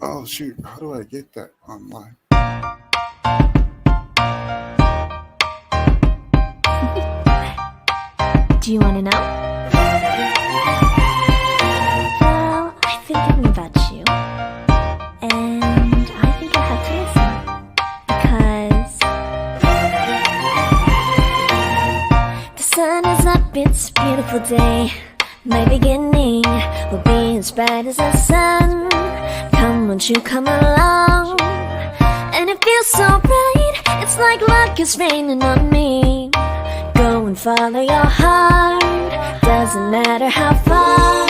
Oh shoot, how do I get that online? Do you want to know? Well, I've been thinking about you, and I think I have to listen. Because the sun is up, it's a beautiful day. My beginning will be as bright as the sun. Come, won't you come along? And it feels so bright, it's like luck is raining on me. Go and follow your heart, doesn't matter how far.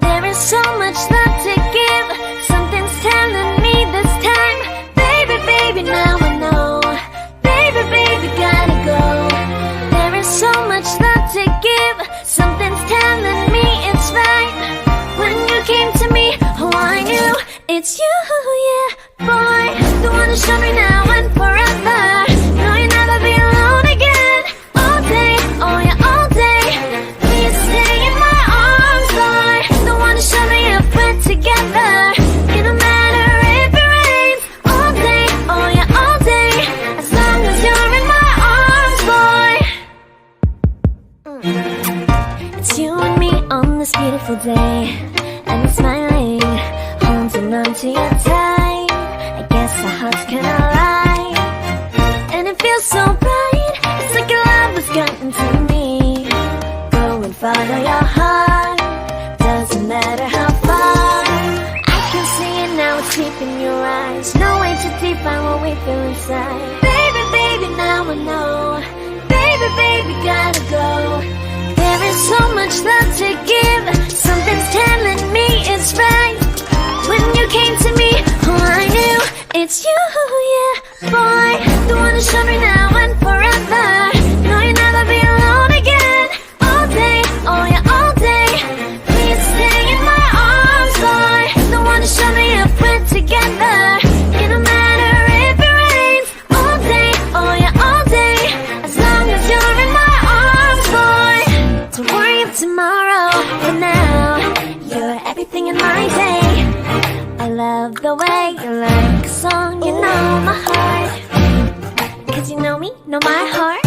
There is so much love to give, something's telling me this time. Baby, baby, now I know. Baby, baby, gotta go. There is so much love to give, something's telling me it's right. When you came to me, oh I knew it's you, yeah, boy. The one to show me now and forever. No, you'll never be alone again. All day, oh yeah, all day. Please stay in my arms, boy. The one to show me if we're together. It don't matter if it rains. All day, oh yeah, all day. As long as you're in my arms, boy. It's you and me on this beautiful day, and we're smiling, holding on to your tight. I guess our hearts can align, and it feels so bright. It's like your love has gotten to me. Go and follow your heart, doesn't matter how far. I can see it now, it's deep in your eyes. No way to define what we feel inside. Baby, baby, now I know. Baby, baby, gotta go. There is so much love to give, something's telling me it's right. When you came to me, oh I knew it's you, yeah, boy. The one to show me now and forever. No, you'll never be alone again. All day, oh yeah, all day. Please stay in my arms, boy. The one to show me if we're together. It don't matter if it rains. All day, oh yeah, all day. As long as you're in my arms, boy. Don't worry of tomorrow, for now you're everything in my day. I love the way you like a song, you know my heart. Cause you know me, know my heart.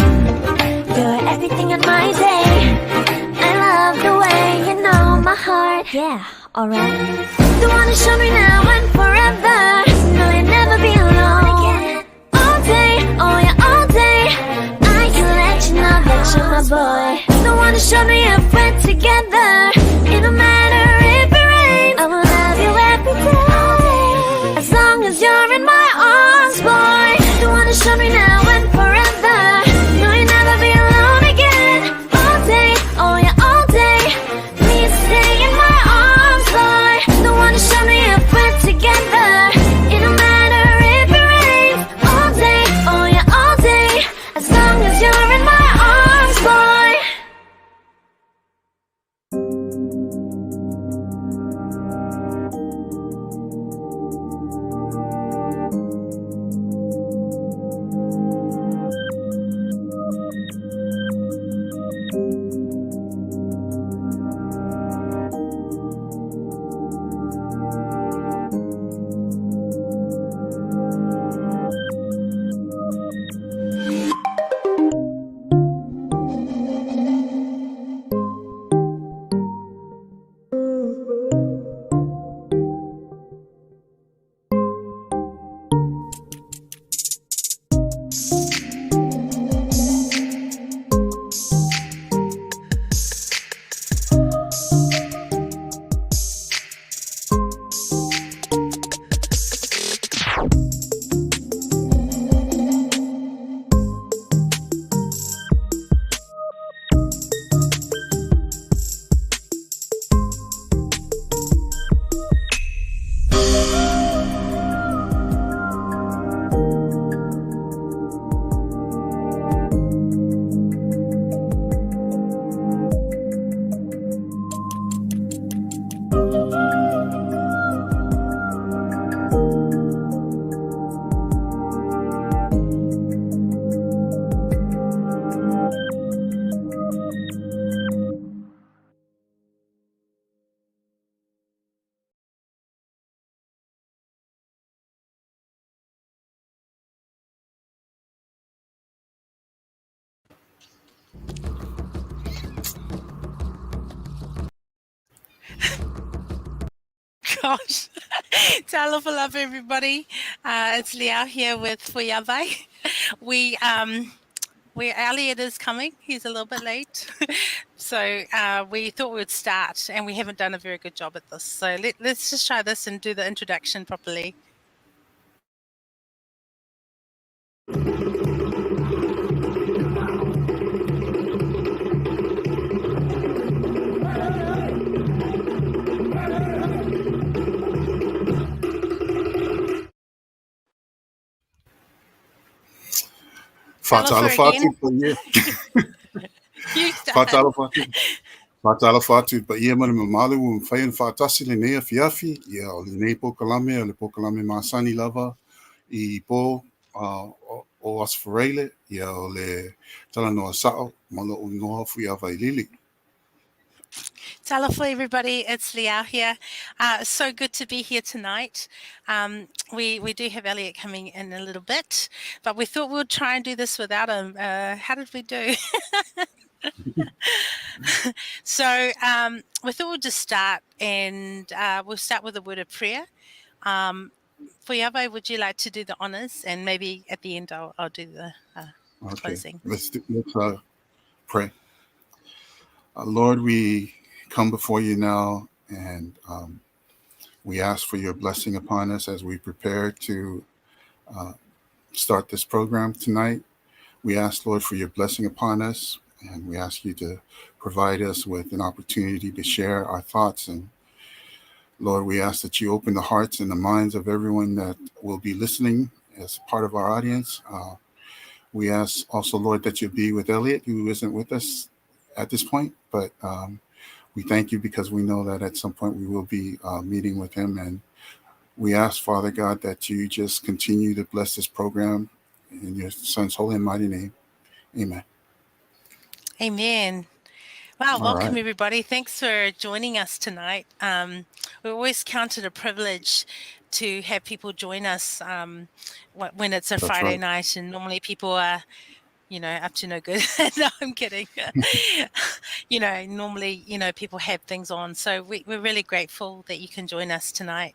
You're everything in my day. I love the way you know my heart. Yeah, alright. The one to show me now and forever. No, you'll never be alone again. All day, oh yeah, all day. I can let you know that you're my boy. The one to show me if we're together. It don't matter if it rains. I will love you every day. As long as you're in my arms, boy. The one to show me now and forever. No, you'll never be alone again. All day, oh yeah, all day. Please stay in my arms, boy. The one to show me if we're together. It don't matter if it rains. All day, oh yeah, all day. As long as you're in my arms, boy. gosh. Talofa love everybody. It's Liao here with Fuyabai. We Elliot is coming. He's a little bit late. So we thought we would start and we haven't done a very good job at this. So let's just try this and do the introduction properly. Fatala Talofa again. Fatu pa ia. You start. Fatala Fatu. Fatala Fatu pa ia mana mamalu o whai and whatasi le nea fiafi. Ia o le nei pokalame o le pokalame masani lava I po o asfarele. Ia o le talanoa sao malo o ngoha fui awai lili. Talofa everybody, it's Liao here. So good to be here tonight. We do have Elliot coming in a little bit, but we thought we would try and do this without him. How did we do? So we thought we'd just start and we'll start with a word of prayer. Fuyabai, would you like to do the honors? And maybe at the end I'll do the closing. Let's pray. Lord, we come before you now and we ask for your blessing upon us as we prepare to start this program tonight. We ask, Lord, for your blessing upon us, and we ask you to provide us with an opportunity to share our thoughts. And Lord, we ask that you open the hearts and the minds of everyone that will be listening as part of our audience. We ask also, Lord, that you be with Elliot, who isn't with us at this point, but we thank you because we know that at some point we will be meeting with him. And we ask, Father God, that you just continue to bless this program in your son's holy and mighty name. Amen. Amen. Wow, All welcome right. everybody. Thanks for joining us tonight. We always count it a privilege to have people join us when it's a That's Friday right. night, and normally people are, up to no good. No, I'm kidding. Normally, people have things on. So we're really grateful that you can join us tonight.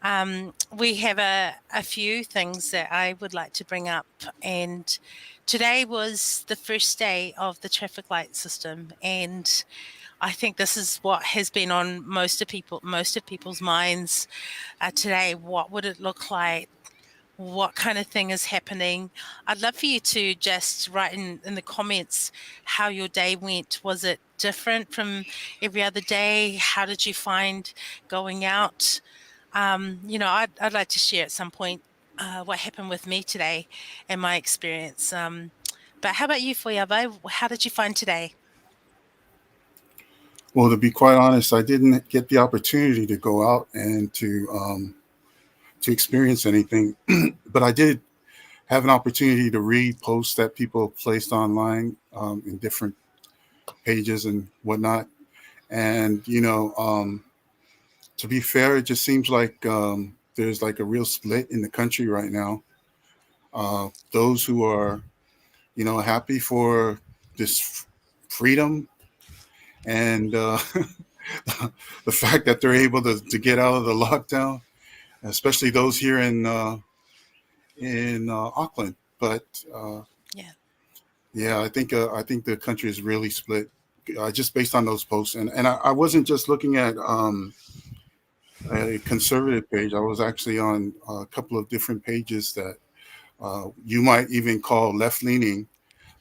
We have a few things that I would like to bring up. And today was the first day of the traffic light system. And I think this is what has been on most of people's minds today. What would it look like? What kind of thing is happening? I'd love for you to just write in the comments how your day went. Was it different from every other day? How did you find going out? I'd like to share at some point what happened with me today and my experience. But how about you, Foyaba? How did you find today? Well, to be quite honest, I didn't get the opportunity to go out and to experience anything, but I did have an opportunity to read posts that people placed online in different pages and whatnot. And to be fair, it just seems like there's like a real split in the country right now. Those who are happy for this freedom and the fact that they're able to get out of the lockdown, especially those here in Auckland. But Yeah. yeah, I think the country is really split just based on those posts. And I wasn't just looking at a conservative page. I was actually on a couple of different pages that you might even call left leaning.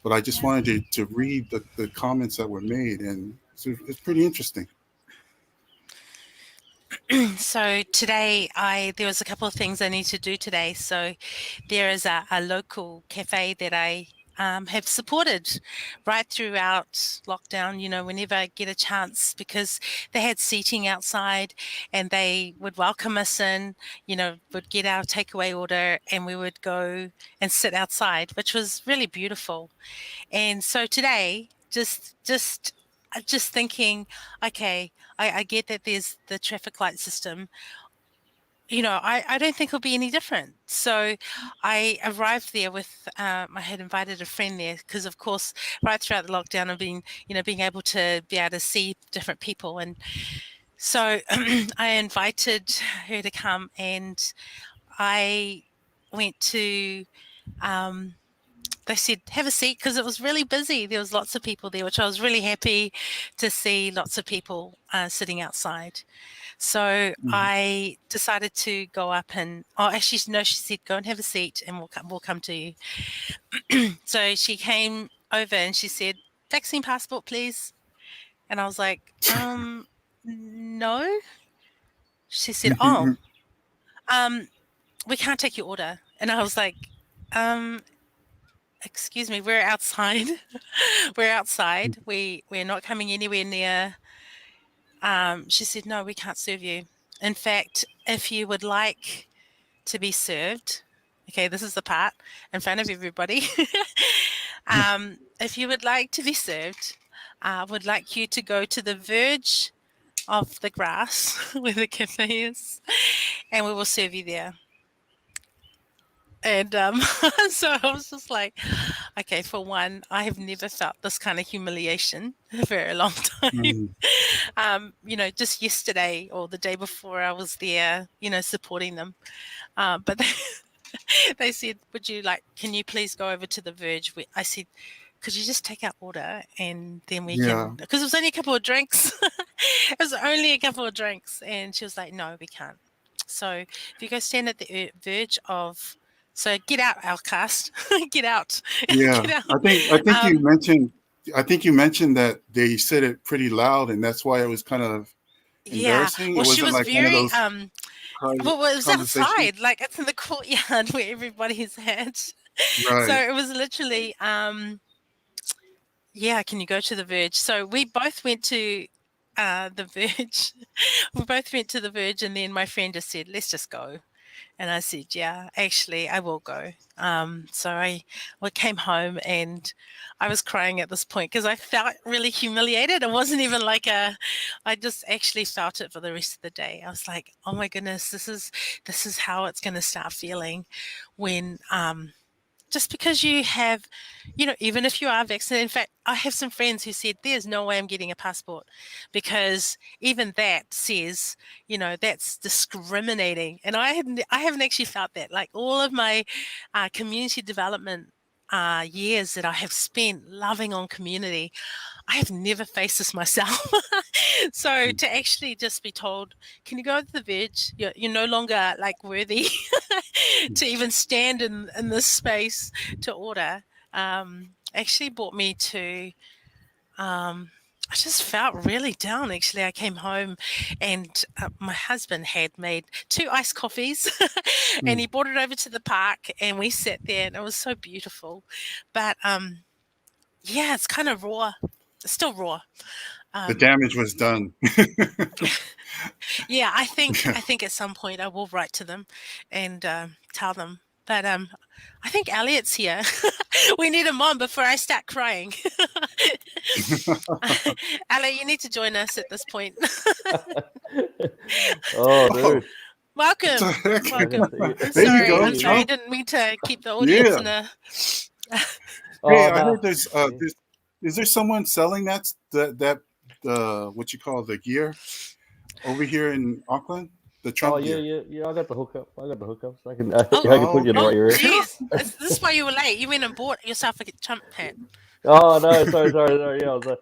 But I just wanted to read the comments that were made, and it's pretty interesting. So today there was a couple of things I need to do today. So there is a local cafe that I have supported right throughout lockdown, whenever I get a chance, because they had seating outside and they would welcome us in, would get our takeaway order and we would go and sit outside, which was really beautiful. And so today, just thinking, okay, I get that there's the traffic light system. I don't think it'll be any different. So I arrived there with, I had invited a friend there because, of course, right throughout the lockdown, I've been, being able to see different people. And So I invited her to come, and I went to. They said have a seat because it was really busy. There was lots of people there, which I was really happy to see. Lots of people sitting outside. So Mhm. I decided to go up and actually no, she said go and have a seat and we'll come to you. So she came over and she said, vaccine passport, please. And I was like, no. She said, oh, um, we can't take your order. And I was like, um, excuse me, we're outside. We're outside. We're not coming anywhere near. She said, no, we can't serve you. In fact, if you would like to be served, okay, this is the part in front of everybody. If you would like to be served, I would like you to go to the verge of the grass where the cafe is, and we will serve you there. And so I was just like, okay, for one, I have never felt this kind of humiliation in a very long time. Mhm. Just yesterday or the day before, I was there, supporting them. But they said, can you please go over to the verge? I said, could you just take our order and then we Yeah. can, because it was only a couple of drinks. It was only a couple of drinks. And she was like, no, we can't. So if you go stand at the verge of, so get out, Outcast, get out, Yeah. get out. I think you Um, mentioned. I think you mentioned that they said it pretty loud, and that's why it was kind of yeah, embarrassing. It well, she wasn't was like one of very, those private well, it was conversations. outside, like it's in the courtyard where everybody's at. So Right. it was literally, yeah, can you go to the verge? So we both went to the verge. We both went to the verge, and then my friend just said, let's just go. And I said, yeah, actually, I will go. So I came home and I was crying at this point because I felt really humiliated. It wasn't even like I just actually felt it for the rest of the day. I was like, oh my goodness, this is how it's going to start feeling when, just because you have, even if you are vaccinated. In fact, I have some friends who said, there's no way I'm getting a passport because even that says, that's discriminating. And I haven't actually felt that. Like all of my community development years that I have spent loving on community, I have never faced this myself. So to actually just be told, can you go to the verge? You're no longer like worthy to even stand in this space to order, actually brought me to, I just felt really down. Actually, I came home and my husband had made 2 iced coffees and he brought it over to the park and we sat there and it was so beautiful. But yeah, it's kind of raw. It's still raw. The Um, damage was done. yeah, I think Yeah. I think at some point I will write to them and tell them. But I think Elliot's here. We need him on before I start crying. Elliot, you need to join us at this point. Oh, Oh, dude. what the Welcome, heck? welcome. I'm There you sorry. go. I'm Hey, sorry. I Jump. didn't mean to keep the audience Yeah. in a. Hey, oh, I no. heard is there someone selling what you call the gear over here in Auckland? The Oh, Trump yeah, gear. yeah, yeah. I got the hookup. I got the hookups. Oh, I can put Oh, you in the oh, right area. geez. This is why you were late. You went and bought yourself a Trump hat. Oh no, sorry. Yeah, I was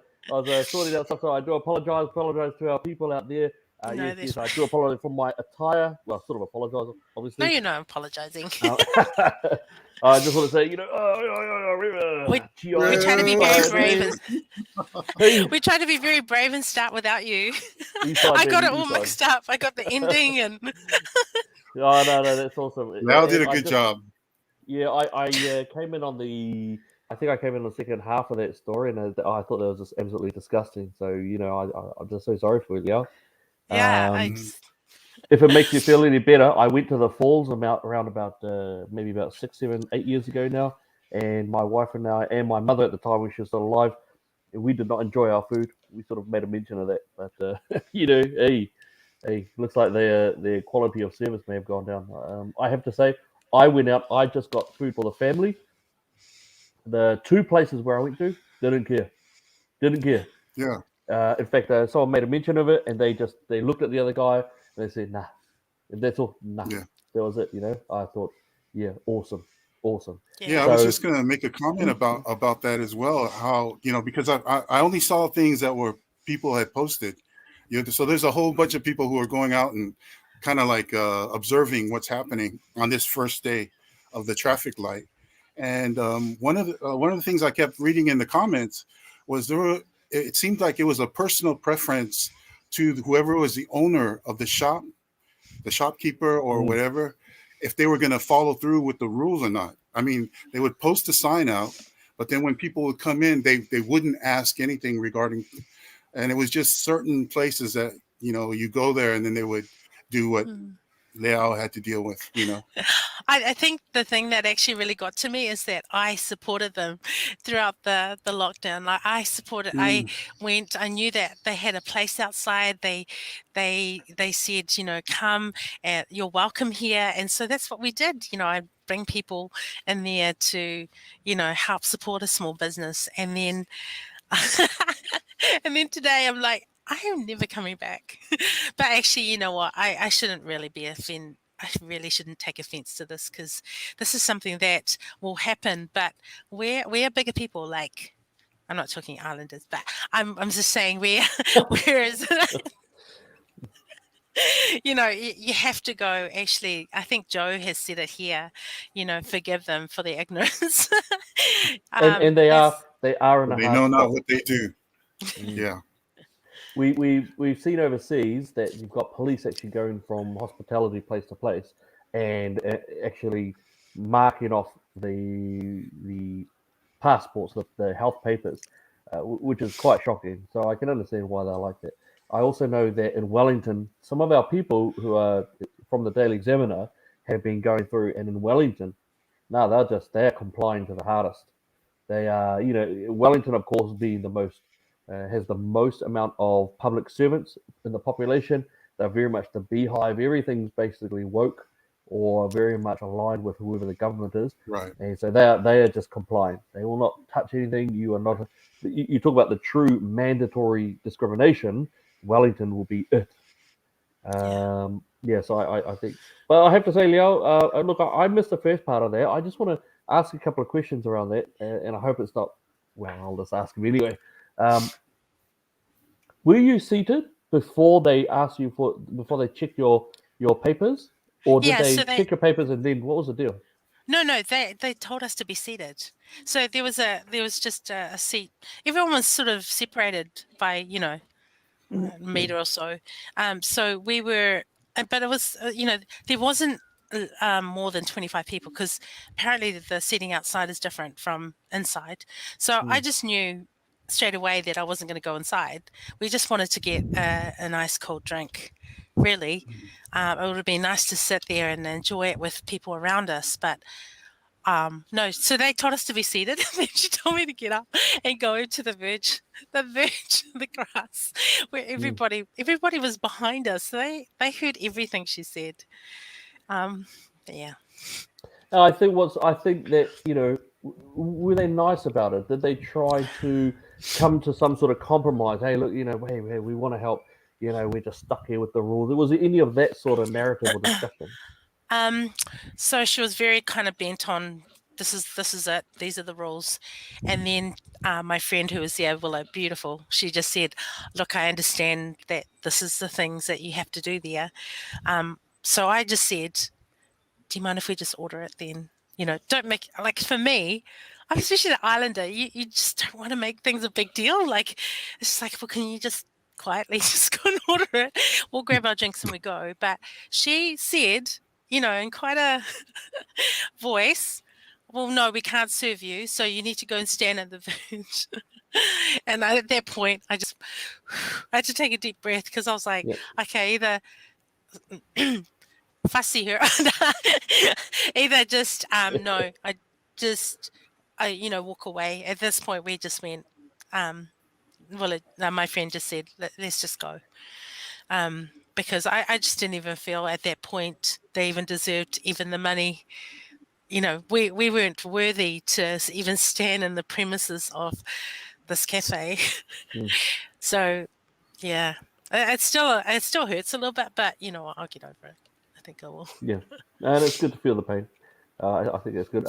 sorting out stuff. So I do apologize to our people out there. No, Yes, that's I right. do apologize for my attire. Well, sort of apologize, No, obviously. you're not apologizing. Uh, I just want to say, we we try to be very yeah. brave and Hey, we try to be very brave and start without you. east side, I got it baby, all east side. mixed up. I got the ending and Oh no, that's awesome. Val did And a good job. yeah, I came in on I think I came in on the second half of that story, and I thought that was just absolutely disgusting. So I'm just so sorry for you. Yeah. yeah, I Mhm. just If it makes you feel any better, I went to the falls around about maybe about 6, 7, 8 years ago now, and my wife and I and my mother at the time when she was still alive, we did not enjoy our food. We sort of made a mention of that, but hey, looks like their quality of service may have gone down. I have to say, I went out. I just got food for the family. The 2 places where I went to didn't care. Didn't care. Yeah. In fact, someone made a mention of it, and they looked at the other guy and they said, "Nah," and that's all. Nah, Yeah. that was it. I thought, yeah, awesome. Yeah, I was So, just going to make a comment about that as well. How, because I only saw things that were people had posted. So there's a whole bunch of people who are going out and kind of like observing what's happening on this first day of the traffic light. And one of the things I kept reading in the comments was it seemed like it was a personal preference to whoever was the owner of the shop, the shopkeeper or whatever, if they were going to follow through with the rules or not. I mean, they would post a sign out, but then when people would come in, they wouldn't ask anything regarding, and it was just certain places that, you go there and then they would do what Leao had to deal with, I think the thing that actually really got to me is that I supported them throughout the lockdown. Like I supported, I knew that they had a place outside. They said, come and you're welcome here. And so that's what we did. I bring people in there to, help support a small business. And then, and then today I'm like, I am never coming back. But actually, you know what? I shouldn't really be offended. I really shouldn't take offense to this because this is something that will happen. But we're bigger people. Like I'm not talking islanders, but I'm just saying whereas you have to go. Actually, I think Joe has said it here. Forgive them for their ignorance. and they are in a they hard know not spot. what they do. Yeah. We've seen overseas that you've got police actually going from hospitality place to place and actually marking off the passports, the health papers, which is quite shocking. So I can understand why they like it. I also know that in Wellington, some of our people who are from the Daily Examiner have been going through, and in Wellington, now they're complying to the hardest. They are, Wellington, of course, being the most has the most amount of public servants in the population. They're very much the beehive. Everything's basically woke or very much aligned with whoever the government is. Right. And so they are just complying. They will not touch anything. You are not. You talk about the true mandatory discrimination. Wellington will be it. So I think. But I have to say, Leo, look, I missed the first part of that. I just want to ask a couple of questions around that, and I hope it's not. Well, I'll just ask them anyway. Were you seated before they checked your papers, or did they check your papers and then what was the deal? No, they told us to be seated. So there was just a seat. Everyone was sort of separated by a meter or so. So we were, but it was there wasn't more than 25 people because apparently the seating outside is different from inside. So I just knew straight away that I wasn't going to go inside. We just wanted to get a nice cold drink. Really, it would have been nice to sit there and enjoy it with people around us, but no. So they told us to be seated, and then she told me to get up and go to the verge of the grass, where everybody was behind us. So they heard everything she said. Yeah. I think that were they nice about it? Did they try to come to some sort of compromise? Hey, look, hey, we want to help. We're just stuck here with the rules. Was there any of that sort of narrative or discussion? So she was very kind of bent on this is it. These are the rules. And then my friend who was there, Willow, beautiful. She just said, "Look, I understand that this is the things that you have to do there." So I just said, "Do you mind if we just order it then? Don't make like for me." I'm especially an islander. You just don't want to make things a big deal. Like it's like, well, can you just quietly just go and order it? We'll grab our drinks and we go. But she said, in quite a voice, well, no, we can't serve you. So you need to go and stand at the verge. And at that point, I had to take a deep breath because I was like, okay, either fussy her, either just, no, I walk away. At this point, we just went, my friend just said, let's just go. Because I just didn't even feel at that point they even deserved even the money. We weren't worthy to even stand in the premises of this cafe. So yeah, it still hurts a little bit, but you know what? I'll get over it. I think I will. Yeah, and it's good to feel the pain. I think that's good.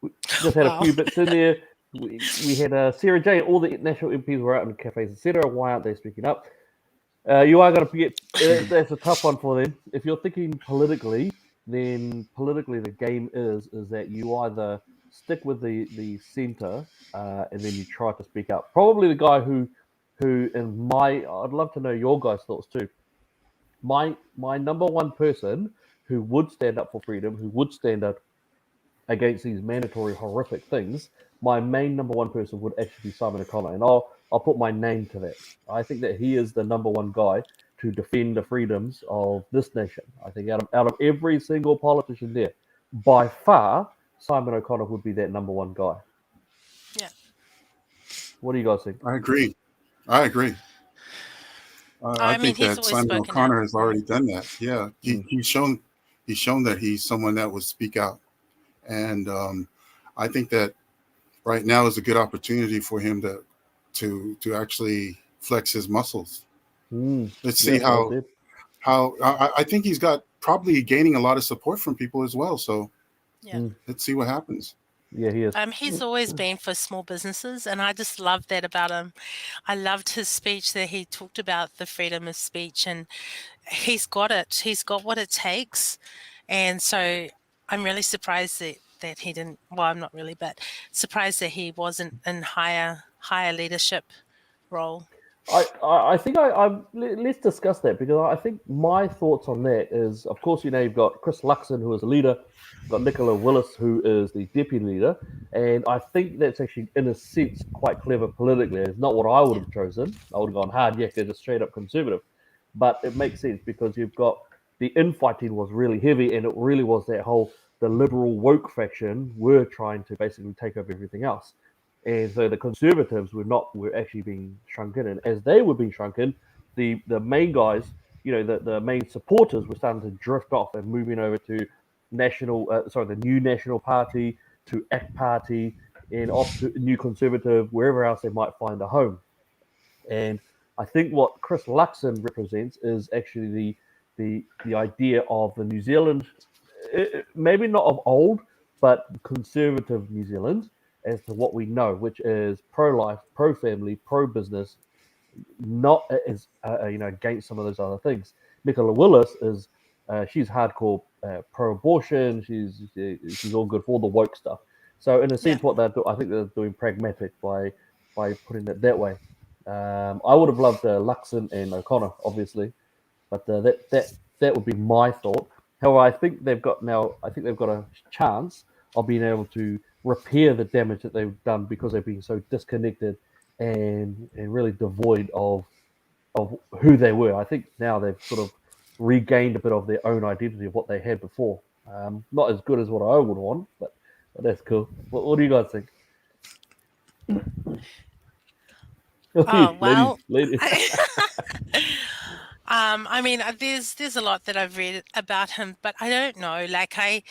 We just had a Wow. few bits in there. We had Sarah J. All the national MPs were out in cafes, etc. Why aren't they speaking up? You are going to get. That's a tough one for them. If you're thinking politically, then politically the game is that you either stick with the centre and then you try to speak up. Probably the guy who in my I'd love to know your guys' thoughts too. My number one person who would stand up for freedom, who would stand up against these mandatory horrific things, my main number one person would actually be Simon O'Connor, and I'll put my name to that. I think that he is the number one guy to defend the freedoms of this nation. I think out of every single politician there, by far, Simon O'Connor would be that number one guy. Yeah. What do you guys think? I agree. I agree. I I mean, think he's that always Simon spoken out. O'Connor has already done that. Yeah, Mm. he's shown that he's someone that would speak out, and I think that right now is a good opportunity for him to actually flex his muscles. Let's see Yes, well said. how I think he's got probably gaining a lot of support from people as well. So Yeah. let's see what happens. Yeah, he is. He's always been for small businesses, and I just love that about him. I loved his speech that he talked about the freedom of speech, and he's got it. He's got what it takes, and so I'm really surprised that he didn't. Well, I'm not really, but surprised that he wasn't in higher leadership role. I think let's discuss that because I think my thoughts on that is, of course, you've got Chris Luxon, who is a leader, you've got Nicola Willis, who is the deputy leader, and I think that's actually, in a sense, quite clever politically. It's not what I would have chosen. I would have gone hard yakka, just straight up conservative, but it makes sense because you've got the infighting was really heavy, and it really was that whole the liberal woke faction were trying to basically take over everything else. And so the conservatives were actually being shrunken, and as they were being shrunken, the main guys, the main supporters were starting to drift off and moving over to the New National Party, to ACT Party, and off to New Conservative, wherever else they might find a home. And I think what Chris Luxon represents is actually the idea of the New Zealand, maybe not of old, but conservative New Zealand as to what we know, which is pro-life, pro-family, pro-business, not as against some of those other things. Nicola Willis is she's hardcore pro-abortion. She's all good for all the woke stuff. So in a sense, what they're I think they're doing pragmatic by putting it that way. I would have loved Luxon and O'Connor, obviously, but that would be my thought. However, I think they've got a chance of being able to repair the damage that they've done because they've been so disconnected and really devoid of who they were. I think now they've sort of regained a bit of their own identity of what they had before. Not as good as what I would want, but that's cool. What do you guys think? Oh well. ladies. I mean, there's a lot that I've read about him, but I don't know. Like I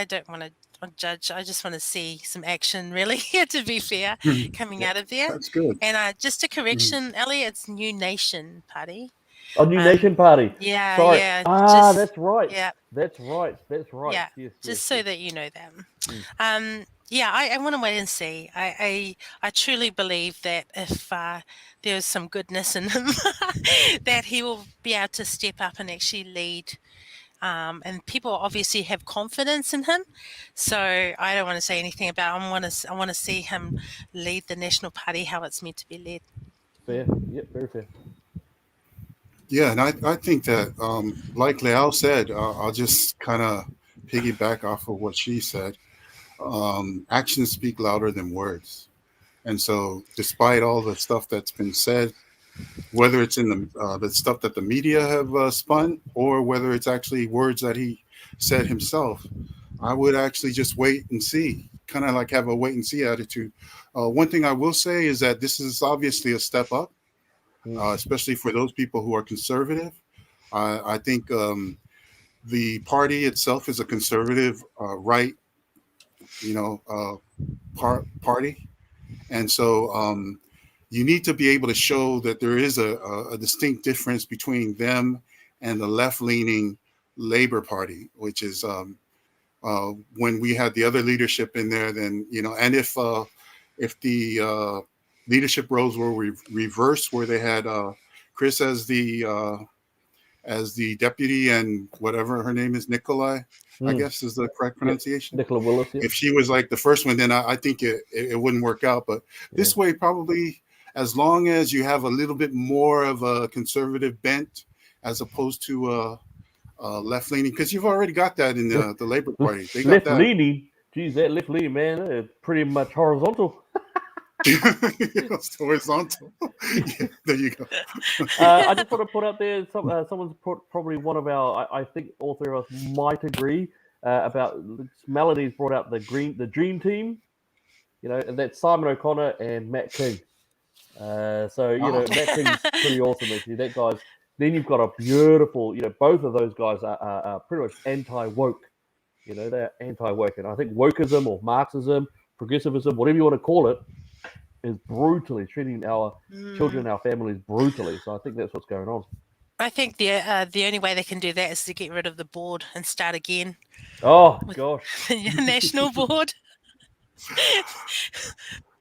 don't want to judge. I just want to see some action, really. To be fair, coming out of there. That's good. And just a correction, Ellie, it's New Nation Party. A New Nation Party. Yeah, Sorry. yeah. That's right. Yeah. That's right. Yeah. Yes, just so that you know that. Yeah, I want to wait and see. I truly believe that if there's some goodness in him, that he will be able to step up and actually lead. And people obviously have confidence in him, so I don't want to say anything about. I want to see him lead the National Party how it's meant to be led. Fair. Yep, very fair. Yeah, and I think that, like Leal said, I'll just kind of piggyback off of what she said. Actions speak louder than words. And so, despite all the stuff that's been said, whether it's in the stuff that the media have spun or whether it's actually words that he said himself, I would actually just wait and see, kind of like have a wait and see attitude. One thing I will say is that this is obviously a step up. Especially for those people who are conservative. I think the party itself is a conservative right, party, and so you need to be able to show that there is a distinct difference between them and the left-leaning Labor Party, which is when we had the other leadership in there, then, and if the leadership roles were reversed, where they had Chris as the deputy and whatever her name is, Nikolai, I guess is the correct pronunciation. Nicola Willis. Yeah. If she was like the first one, then I think it wouldn't work out. But this way, probably, as long as you have a little bit more of a conservative bent as opposed to left-leaning, because you've already got that in the Labor Party. They got left-leaning. Geez, that left-leaning, man, it's pretty much horizontal. It's horizontal. Yeah, there you go. I just want to put out there, someone's probably one of our, I think all three of us might agree about Melody's brought out the dream team, and that's Simon O'Connor and Matt King. Matt King's pretty awesome actually. That guy's. Then you've got a beautiful, both of those guys are pretty much anti-woke. They're anti-woke, and I think wokeism or Marxism, progressivism, whatever you want to call it, is brutally treating our children, our families brutally. So I think that's what's going on. I think the only way they can do that is to get rid of the board and start again. Oh gosh, the national board.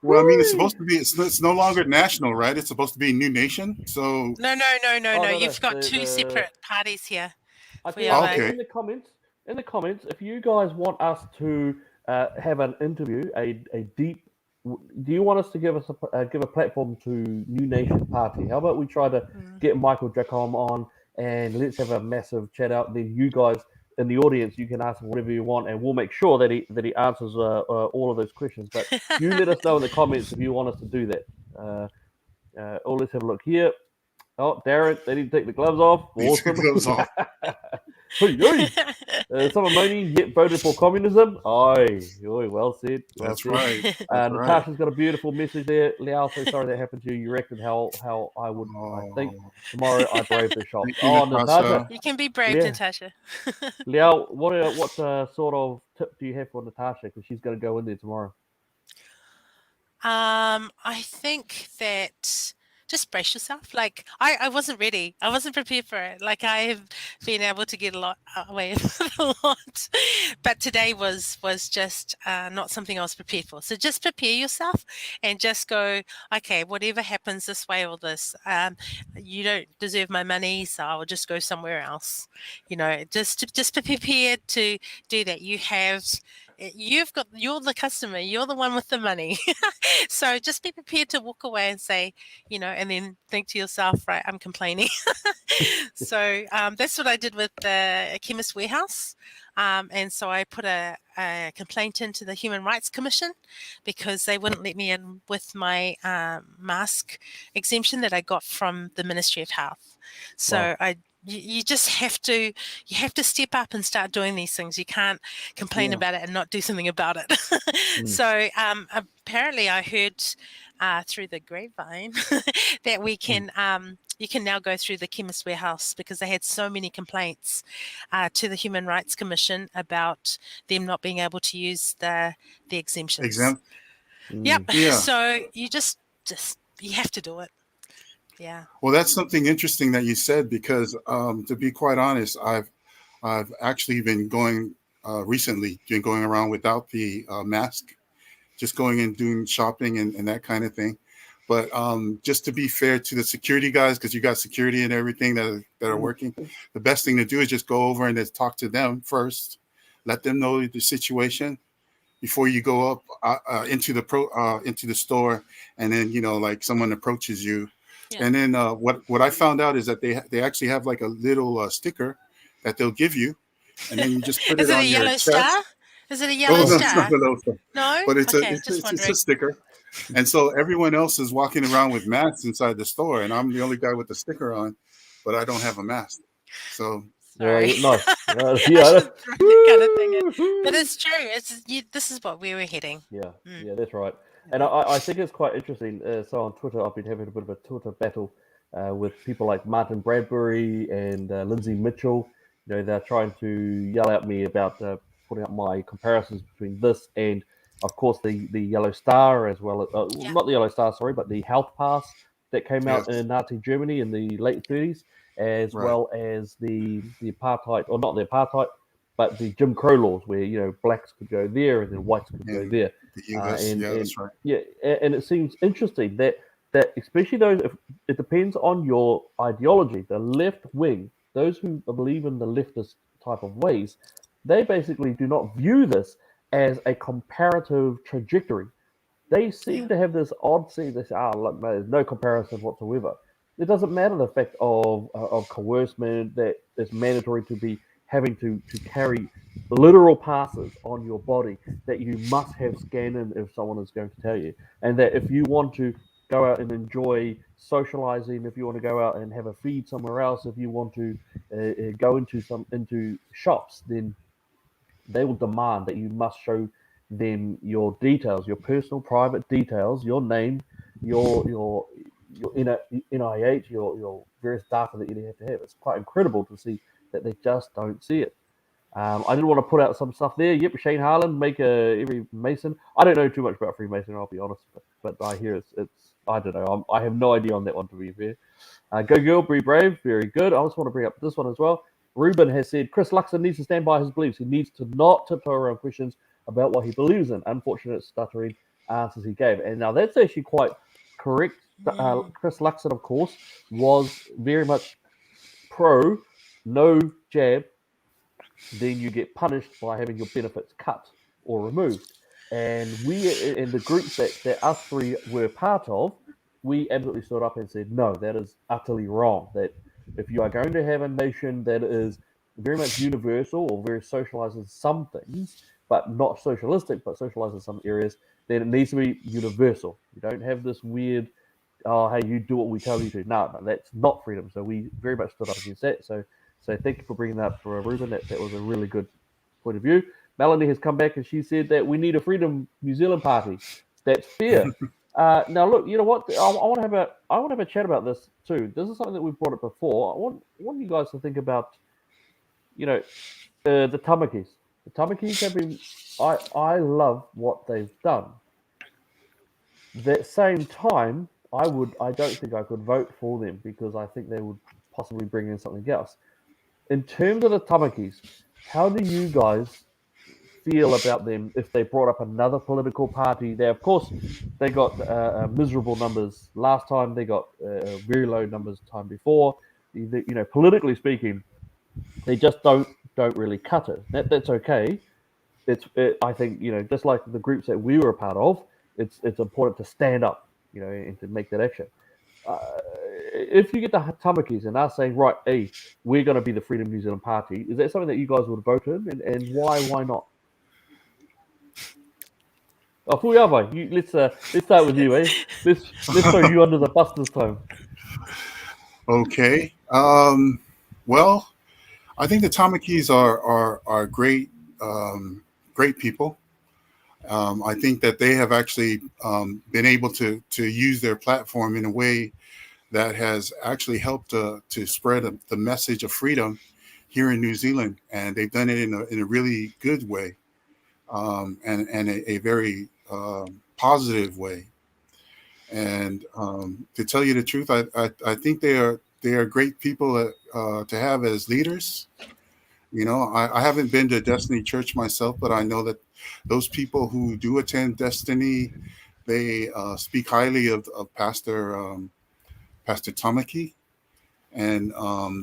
Well, I mean, it's supposed to be. It's no longer national, right? It's supposed to be New Nation. So no. You've got two separate parties here. Okay. In the comments, if you guys want us to have an interview, a deep. Do you want us to give a platform to New Nation Party? How about we try to get Michael Jacom on and let's have a massive chat out. Then you guys in the audience, you can ask him whatever you want, and we'll make sure that he answers all of those questions. But you let us know in the comments if you want us to do that. Let's have a look here. Oh, Darren, they didn't take the gloves off. Awesome. Gloves off. Someone moaning, yet voted for communism. Aye, well said. That's right. Natasha's got a beautiful message there. Liao, so sorry that happened to you. You reckon how I would, I think. Tomorrow I brave the shop. Natasha. You can be brave, Natasha. Liao, what sort of tip do you have for Natasha? Because she's going to go in there tomorrow. I think that just brace yourself. Like I wasn't ready. I wasn't prepared for it. Like I have been able to get a lot away with a lot, but today was just not something I was prepared for. So just prepare yourself and just go, okay, whatever happens this way or this, you don't deserve my money, so I will just go somewhere else. Just be prepared to do that. You're the customer, you're the one with the money. So just be prepared to walk away and say, and then think to yourself, right, I'm complaining. So that's what I did with the Chemist Warehouse. And so I put a complaint into the Human Rights Commission because they wouldn't let me in with my mask exemption that I got from the Ministry of Health. So wow. You just have to step up and start doing these things. You can't complain about it and not do something about it. So apparently I heard through the grapevine that we can you can now go through the Chemist Warehouse because they had so many complaints to the Human Rights Commission about them not being able to use the exemptions. Yep. Yeah. So you just you have to do it. Yeah. Well, that's something interesting that you said because, to be quite honest, I've actually been going around without the mask, just going and doing shopping and that kind of thing. But just to be fair to the security guys, because you got security and everything that are working, the best thing to do is just go over and just talk to them first, let them know the situation before you go up into the store, and then like someone approaches you. Yeah. And then what I found out is that they actually have like a little sticker that they'll give you, and then you just put it on your chest. Star? Is it a yellow star? It's not a yellow star. No, but it's a sticker. And so everyone else is walking around with masks inside the store, and I'm the only guy with the sticker on, but I don't have a mask. So sorry. Nice. Kind of thing. But it's true. This is what we were heading. Yeah, that's right. And I think it's quite interesting. So on Twitter, I've been having a bit of a Twitter battle with people like Martin Bradbury and Lindsay Mitchell. They're trying to yell at me about putting up my comparisons between this and of course, the Yellow Star, as well as Yeah. not the Yellow Star, sorry, but the Health Pass that came out Yes. in Nazi Germany in the late 30s, as Right. well as the apartheid, or not the apartheid, but the Jim Crow laws, where blacks could go there and then whites could go In there, the U.S. and Yeah, that's right. yeah, and it seems interesting that especially those, if it depends on your ideology, the left wing, those who believe in the leftist type of ways, they basically do not view this as a comparative trajectory. They seem Yeah. to have this odd thing. They say, look, there's no comparison whatsoever. It doesn't matter the fact of coercion that is mandatory to be having to carry literal passes on your body that you must have scanned in if someone is going to tell you, and that if you want to go out and enjoy socializing, if you want to go out and have a feed somewhere else, if you want to go into shops, then they will demand that you must show them your details, your personal private details, your name, your NIH, your various data that you have to have. It's quite incredible to see that they just don't see it. I did want to put out some stuff there. Yep, Shane Harlan, make every Mason. I don't know too much about Freemason, I'll be honest, but I hear it's I don't know. I have no idea on that one, to be fair. Go Girl, be brave, very good. I just want to bring up this one as well. Ruben has said Chris Luxon needs to stand by his beliefs. He needs to not tiptoe around questions about what he believes in. Unfortunate stuttering answers he gave. And now that's actually quite correct. Chris Luxon, of course, was very much pro no jab, then you get punished by having your benefits cut or removed. And we, in the groups that us three were part of, we absolutely stood up and said, no, that is utterly wrong. That if you are going to have a nation that is very much universal or very socialized in some things, but not socialistic, but socialized in some areas, then it needs to be universal. You don't have this weird, oh, hey, you do what we tell you to. No, that's not freedom. So we very much stood up against that. So thank you for bringing that up for Ruben. That was a really good point of view. Melanie has come back and she said that we need a Freedom New Zealand party. That's fair. Now look, you know what? I want to have a chat about this too. This is something that we've brought up before. I want you guys to think about, the Tamakis. The Tamakis have been. I love what they've done. That same time, I don't think I could vote for them because I think they would possibly bring in something else. In terms of the Tamakis, how do you guys feel about them if they brought up another political party? They, of course, they got miserable numbers last time. They got very low numbers the time before. Politically speaking, they just don't really cut it. That's okay. I think just like the groups that we were a part of, it's important to stand up, and to make that action. If you get the Tamakis and are saying, right, hey, we're going to be the Freedom New Zealand Party, is that something that you guys would vote in? And why not? Oh, Fuiava, let's start with you, eh? Let's throw you under the bus this time. Okay. Well, I think the Tamakis are great, great people. I think that they have actually been able to use their platform in a way that has actually helped to spread the message of freedom here in New Zealand, and they've done it in a really good way, and a very positive way. And to tell you the truth, I think they are great people to have as leaders. I haven't been to Destiny Church myself, but I know that those people who do attend Destiny, they speak highly of Pastor Tamaki, and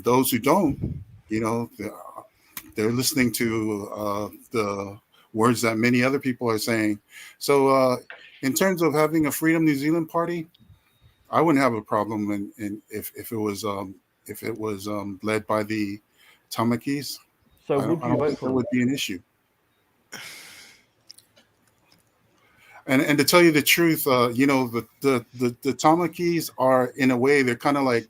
those who don't, they're listening to the words that many other people are saying. So, in terms of having a Freedom New Zealand party, I wouldn't have a problem if it was led by the Tamakis. So I don't, would I you don't vote think for that them? would be an issue. And to tell you the truth, the Tamakis are, in a way, they're kind of like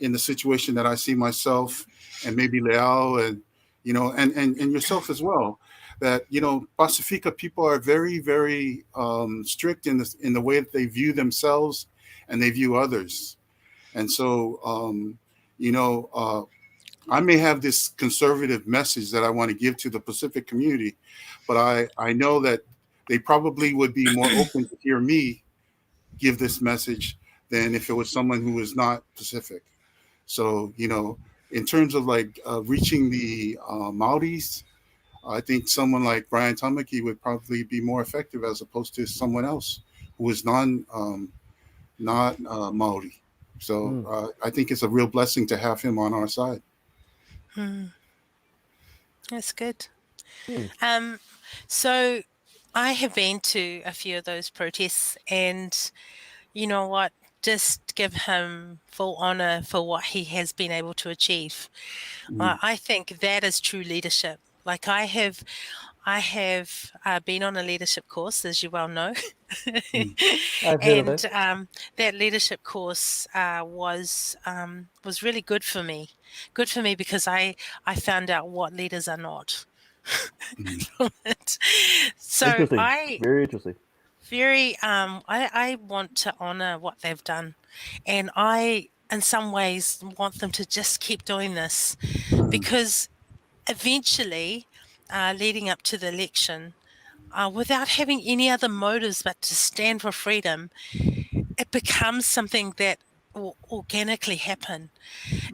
in the situation that I see myself and maybe Leal and and yourself as well. That Pacifica people are very, very strict in the way that they view themselves and they view others. And so I may have this conservative message that I want to give to the Pacific community, but I know that they probably would be more open to hear me give this message than if it was someone who was not Pacific. So, in terms of like reaching the Maoris, I think someone like Brian Tamaki would probably be more effective as opposed to someone else who is not Maori. So Mm. I think it's a real blessing to have him on our side. Mm, that's good. Mm. Um, so I have been to a few of those protests, and you know what? Just give him full honor for what he has been able to achieve. Mm, I think that is true leadership. Like I have been on a leadership course, as you well know, mm, I've heard of and that. that leadership course was really good for me. Good for me because I found out what leaders are not mm, from it. So Interesting. I Very interesting. very I want to honor what they've done, and I in some ways want them to just keep doing this mm, because eventually, leading up to the election, without having any other motives but to stand for freedom, it becomes something that will organically happen.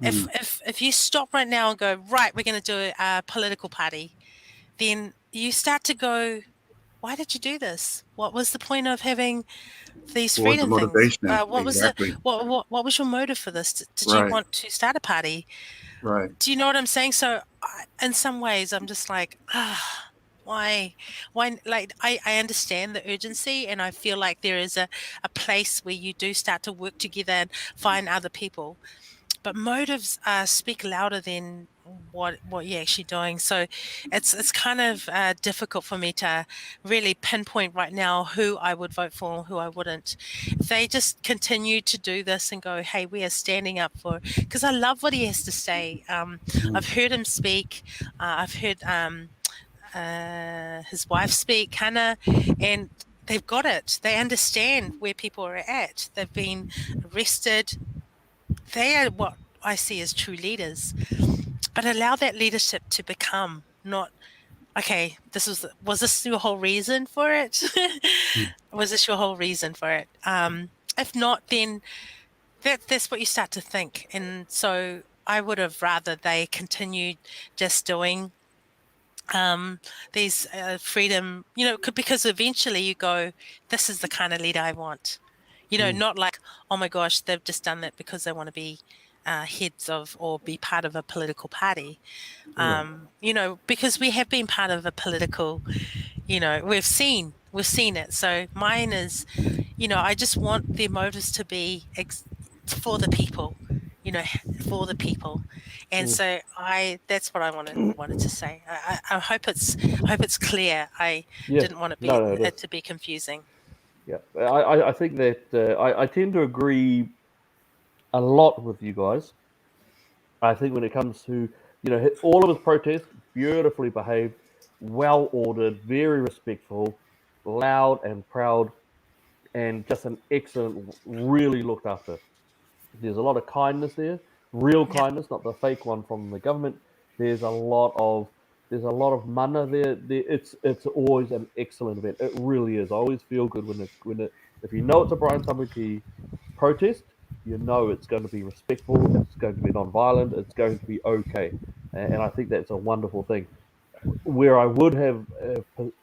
If mm, if you stop right now and go, right, we're going to do a political party, then you start to go, why did you do this? What was the point of having these what was the freedom things? motivation? What was the Exactly. what was your motive for this? Did you Right. want to start a party? Right. Do you know what I'm saying? So, in some ways, I'm just like, why, why? Like, I understand the urgency, and I feel like there is a place where you do start to work together and find other people. But motives speak louder than what you're actually doing. So it's kind of difficult for me to really pinpoint right now who I would vote for and who I wouldn't. If they just continue to do this and go, hey, we are standing up for, because I love what he has to say. Mm, I've heard him speak. I've heard his wife speak, Hannah, and they've got it. They understand where people are at. They've been arrested. They are what I see as true leaders, but allow that leadership to become not okay. Was this your whole reason for it? mm, Was this your whole reason for it? If not, then that's what you start to think. And so I would have rather they continued just doing these freedom, because eventually you go, this is the kind of leader I want. Mm. Not like, oh my gosh, they've just done that because they want to be heads of or be part of a political party. yeah. Because we have been part of a political, we've seen it. So mine is, I just want their motives to be for the people, you know, for the people. And Mm. so that's what I wanted to say. I hope it's clear. I Yeah. didn't want No, no, it is. it to be confusing. Yeah. I think that I tend to agree a lot with you guys. I think when it comes to, all of his protests, beautifully behaved, well ordered, very respectful, loud and proud, and just an excellent, really looked after. There's a lot of kindness there, real Yeah. kindness, not the fake one from the government. There's a lot of mana there. It's always an excellent event. It really is. I always feel good when if you know it's a Brian Tamaki protest, you know it's going to be respectful, it's going to be non-violent, it's going to be okay, and I think that's a wonderful thing. Where I would have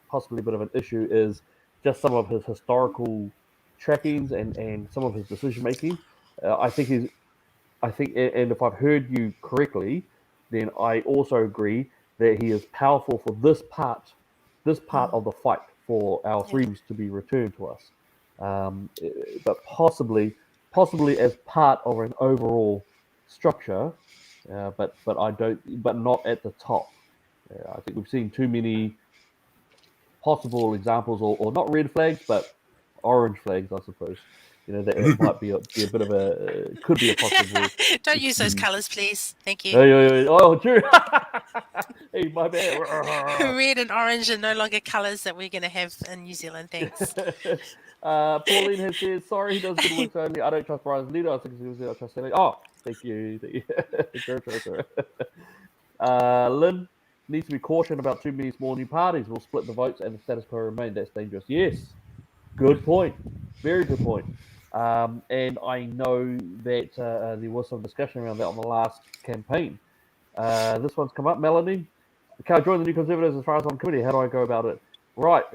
possibly a bit of an issue is just some of his historical trackings and some of his decision making. I think he's I think, and if I've heard you correctly, then I also agree that he is powerful for this part Mm, of the fight for our yeah. freedoms to be returned to us. But possibly as part of an overall structure, but I don't, but not at the top. I think we've seen too many possible examples, or not red flags, but orange flags, I suppose. That it might be a bit of a could be a possible Don't use those issue. colors, please. Thank you. Oh, true. Hey, my bad. Red and orange are no longer colors that we're going to have in New Zealand. Thanks. Pauline has said, sorry, he does good work only. I don't trust Brian's leader. I think I trust Sally. Oh, thank you. Thank you. Sure. Lynn. Needs to be cautioned about too many small new parties will split the votes and the status quo remain. That's dangerous. Yes, good point. Very good point. And I know that there was some discussion around that on the last campaign. This one's come up, Melanie. Can I join the New Conservatives as far as I'm committee? How do I go about it? Right,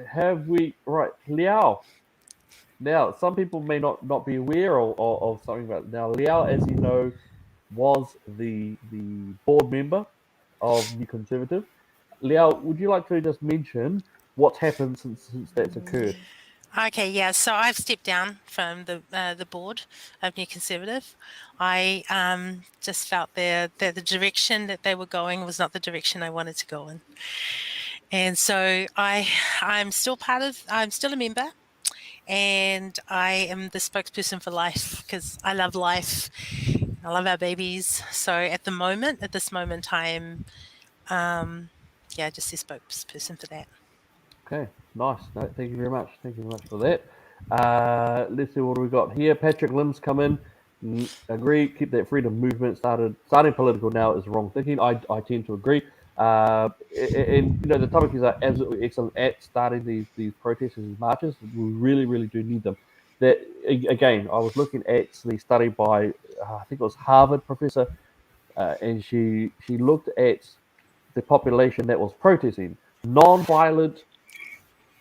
right, Liao. Now, some people may not be aware of something about it. Now, Liao, as you know, was the board member of New Conservative. Liao, would you like to just mention what's happened since that's occurred? Okay, yeah. So I've stepped down from the board of New Conservative. I just felt that the direction that they were going was not the direction I wanted to go in, and so I'm still a member, and I am the spokesperson for life because I love life. I love our babies. So at this moment, I'm yeah, just the spokesperson for that. Okay, nice. No, thank you very much. Thank you very much for that. Let's see what do we got here. Patrick Lim's come in. Agree. Keep that freedom movement starting political now is wrong thinking. I tend to agree. And you know the topic is absolutely excellent at starting these protests and these marches. We really do need them. That again, I was looking at the study by I think it was Harvard professor, and she looked at the population that was protesting non-violent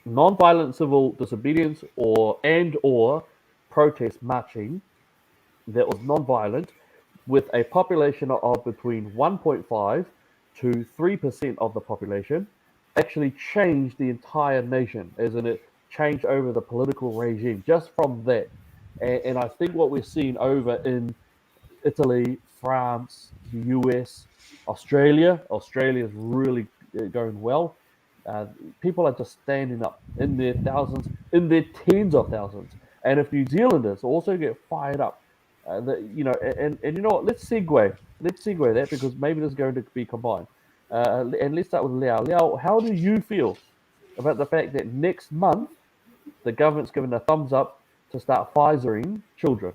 non-violent civil disobedience or protest marching that was non-violent with a population of between 1.5 to 3% of the population actually changed the entire nation, as in it changed over the political regime just from that. And I think what we're seeing over in Italy, France, the US, Australia. Australia is really going well. Uh, People are just standing up in their thousands, in their tens of thousands. And if New Zealanders also get fired up, and you know what? Let's segue that because maybe this is going to be combined. And let's start with Liao. Liao, how do you feel about the fact that next month the government's given a thumbs up to start Pfizering children?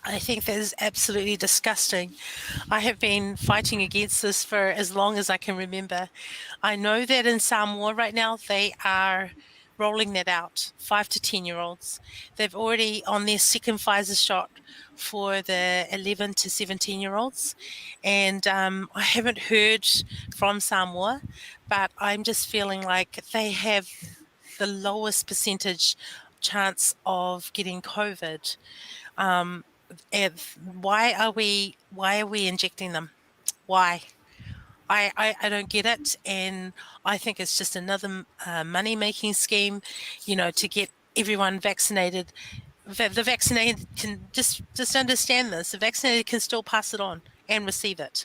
I think that is absolutely disgusting. I have been fighting against this for as long as I can remember. I know that in Samoa right now, they are rolling that out, 5 to 10-year-olds. They've already on their second Pfizer shot for the 11 to 17-year-olds. And I haven't heard from Samoa, but I'm just feeling like they have the lowest percentage chance of getting COVID. Um, why are we injecting them? Why? I don't get it, and I think it's just another money making scheme, to get everyone vaccinated. The vaccinated can just understand this. The vaccinated can still pass it on and receive it.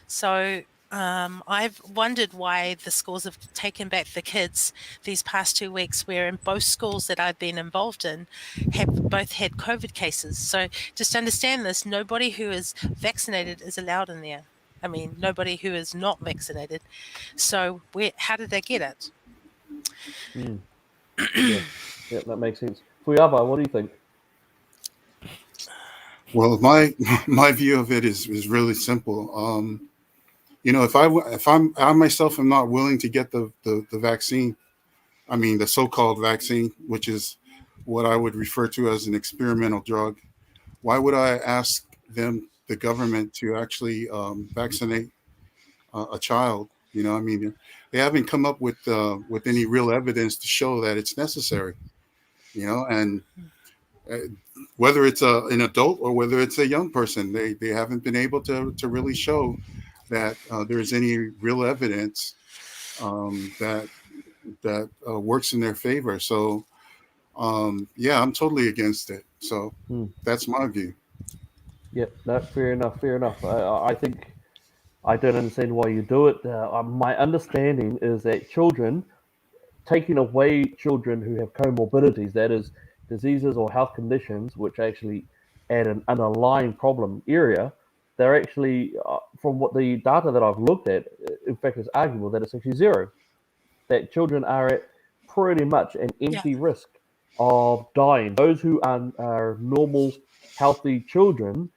So I've wondered why the schools have taken back the kids these past 2 weeks, where in both schools that I've been involved in have both had COVID cases. So just understand this, nobody who is vaccinated is allowed in there. I mean, nobody who is not vaccinated. So how did they get it? Mm. Yeah, yeah, that makes sense. Fuyaba, what do you think? Well, my my view of it is really simple. If I myself am not willing to get the vaccine, I mean the so-called vaccine, which is what I would refer to as an experimental drug, why would I ask the government, to actually vaccinate a child? I mean, they haven't come up with any real evidence to show that it's necessary. And uh, whether it's an adult or whether it's a young person, they haven't been able to really show that there's any real evidence that works in their favor. So yeah, I'm totally against it. So Hmm. that's my view. Yep, no, fair enough, fair enough. I think I don't understand why you do it. My understanding is that taking away children who have comorbidities, that is, diseases or health conditions which actually add an underlying problem area, they're actually, from what the data that I've looked at, in fact, it's arguable that it's actually zero. That children are at pretty much an Yeah. empty risk of dying. Those who are normal, healthy children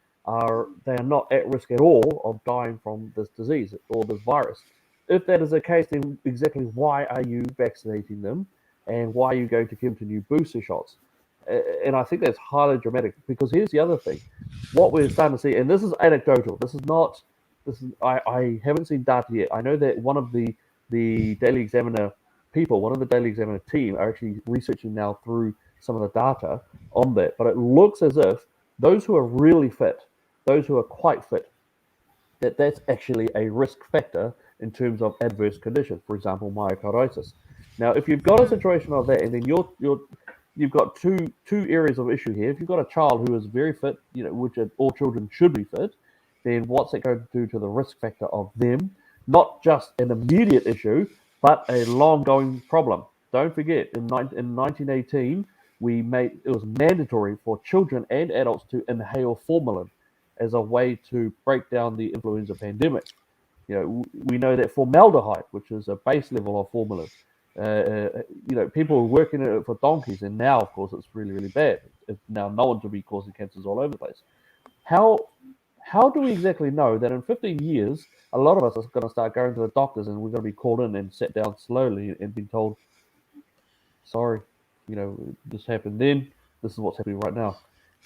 they are not at risk at all of dying from this disease or this virus. If that is the case, then exactly why are you vaccinating them, and why are you going to give them to new booster shots? And I think that's highly dramatic, because here's the other thing: what we're starting to see, and this is anecdotal. This is not. This is I haven't seen data yet. I know that one of the Daily Examiner people, one of the Daily Examiner team, are actually researching now through some of the data on that. But it looks as if those who are really fit, those who are quite fit, that's actually a risk factor in terms of adverse conditions. For example, myocarditis. Now, if you've got a situation of that, and then you've got two areas of issue here. If you've got a child who is very fit, which all children should be fit, then what's it going to do to the risk factor of them? Not just an immediate issue, but a long-going problem. Don't forget, in 1918, it was mandatory for children and adults to inhale formalin as a way to break down the influenza pandemic. We know that formaldehyde, which is a base level of formalin, people were working at it for donkeys, and now, of course, it's really, really bad. It's now known to be causing cancers all over the place. How do we exactly know that in 15 years, a lot of us are going to start going to the doctors, and we're going to be called in and sat down slowly and been told, sorry, this happened then, this is what's happening right now.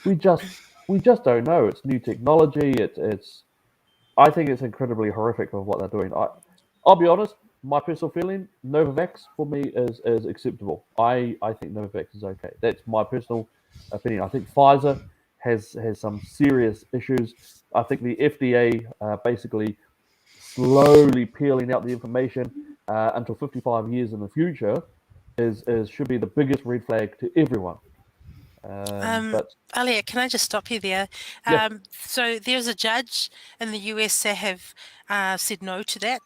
We just don't know. It's new technology. I think it's incredibly horrific of what they're doing. I'll be honest, my personal feeling, Novavax for me is acceptable. I think Novavax is okay. That's my personal opinion. I think Pfizer has some serious issues. I think the FDA basically slowly peeling out the information until 55 years in the future should be the biggest red flag to everyone. But Elliot, can I just stop you there? Yeah. So there's a judge in the US that have said no to that,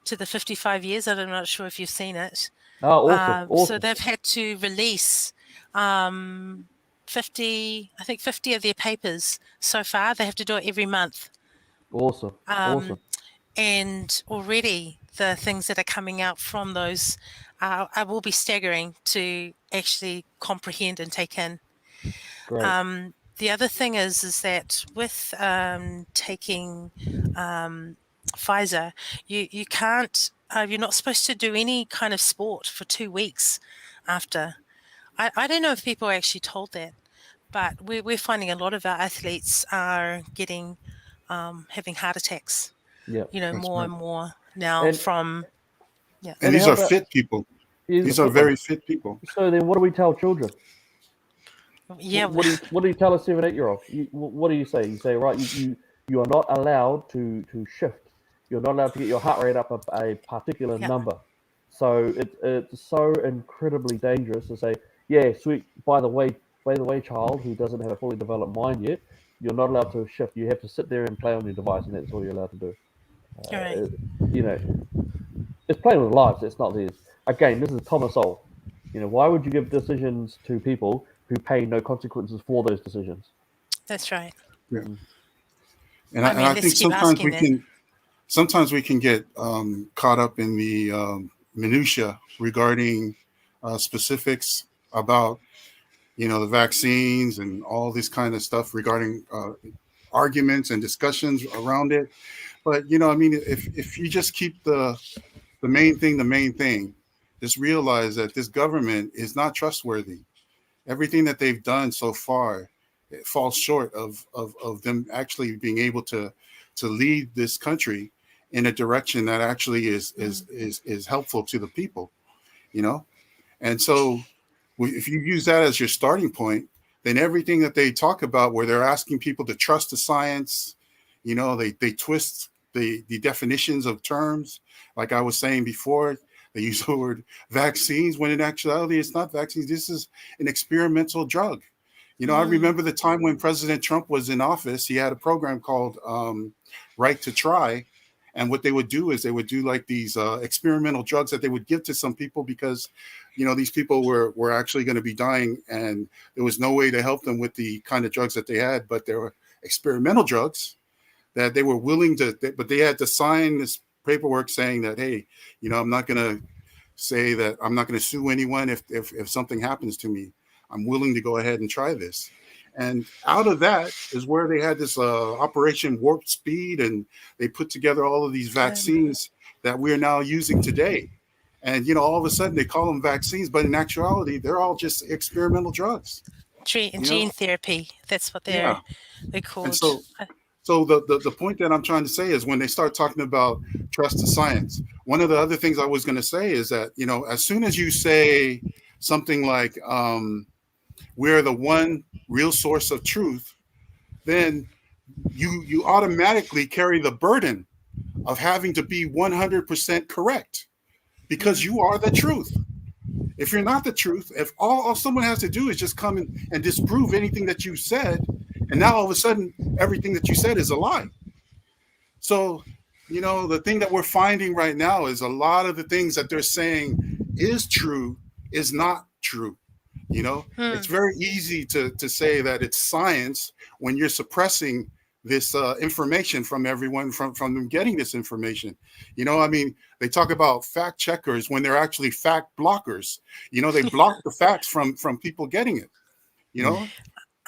to the 55 years. I'm not sure if you've seen it. Awesome. So they've had to release 50 of their papers so far. They have to do it every month. Awesome. And already the things that are coming out from those will be staggering to actually comprehend and take in. Great. The other thing is that with taking Pfizer, you can't, you're not supposed to do any kind of sport for 2 weeks after. I don't know if people are actually told that, but we're finding a lot of our athletes are getting having heart attacks. Yeah. More right. and more now And- from And these how are about- fit people. Here's These the are flip very fit people. So then, what do we tell children? yeah. What do you tell a 7, 8-year-old? What do you say? You say, right, you are not allowed to shift. You're not allowed to get your heart rate up a particular Yeah. number. So it's so incredibly dangerous to say, yeah, sweet. By the way, child who doesn't have a fully developed mind yet, you're not allowed to shift. You have to sit there and play on your device, and that's all you're allowed to do. All right. It's playing with lives. It's not theirs. Again, this is Thomas Sowell. Why would you give decisions to people who pay no consequences for those decisions? That's right. Yeah. Mm. And I I, mean, and I let's think keep asking that. sometimes we can get caught up in the minutia regarding specifics about the vaccines and all this kind of stuff regarding arguments and discussions around it. But if you just keep the main thing, just realize that this government is not trustworthy. Everything that they've done so far, it falls short of them actually being able to lead this country in a direction that actually is helpful to the people, And so if you use that as your starting point, then everything that they talk about where they're asking people to trust the science, they twist the definitions of terms. Like I was saying before, they use the word vaccines when in actuality it's not vaccines. This is an experimental drug. I remember the time when President Trump was in office, he had a program called Right to Try. And what they would do is they would do like these experimental drugs that they would give to some people because, these people were actually going to be dying and there was no way to help them with the kind of drugs that they had. But there were experimental drugs that they were willing to, but they had to sign this paperwork saying that, hey, I'm not going to say that I'm not going to sue anyone if something happens to me. I'm willing to go ahead and try this. And out of that is where they had this Operation Warp Speed, and they put together all of these vaccines that we're now using today. And all of a sudden they call them vaccines, but in actuality, they're all just experimental drugs. Gene therapy. That's what Yeah. they're And called. so the point that I'm trying to say is when they start talking about trust to science, one of the other things I was going to say is that, as soon as you say something like, we're the one real source of truth, then you automatically carry the burden of having to be 100% correct because you are the truth. If you're not the truth, if all someone has to do is just come and disprove anything that you said, and now all of a sudden everything that you said is a lie. So, the thing that we're finding right now is a lot of the things that they're saying is true is not true. It's very easy to say that it's science when you're suppressing this information from everyone, from them getting this information. They talk about fact checkers when they're actually fact blockers. They block the facts from people getting it.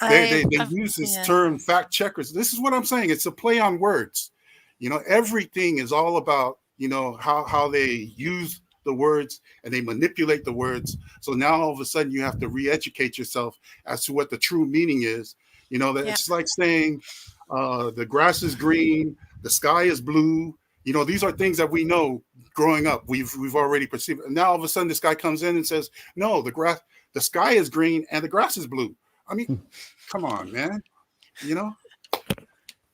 They use this term fact checkers. This is what I'm saying. It's a play on words. Everything is all about, how they use the words and they manipulate the words. So now all of a sudden you have to re-educate yourself as to what the true meaning is. That it's like saying the grass is green, the sky is blue. These are things that we know growing up. We've already perceived. And now all of a sudden this guy comes in and says, no, the sky is green and the grass is blue. I mean, come on, man.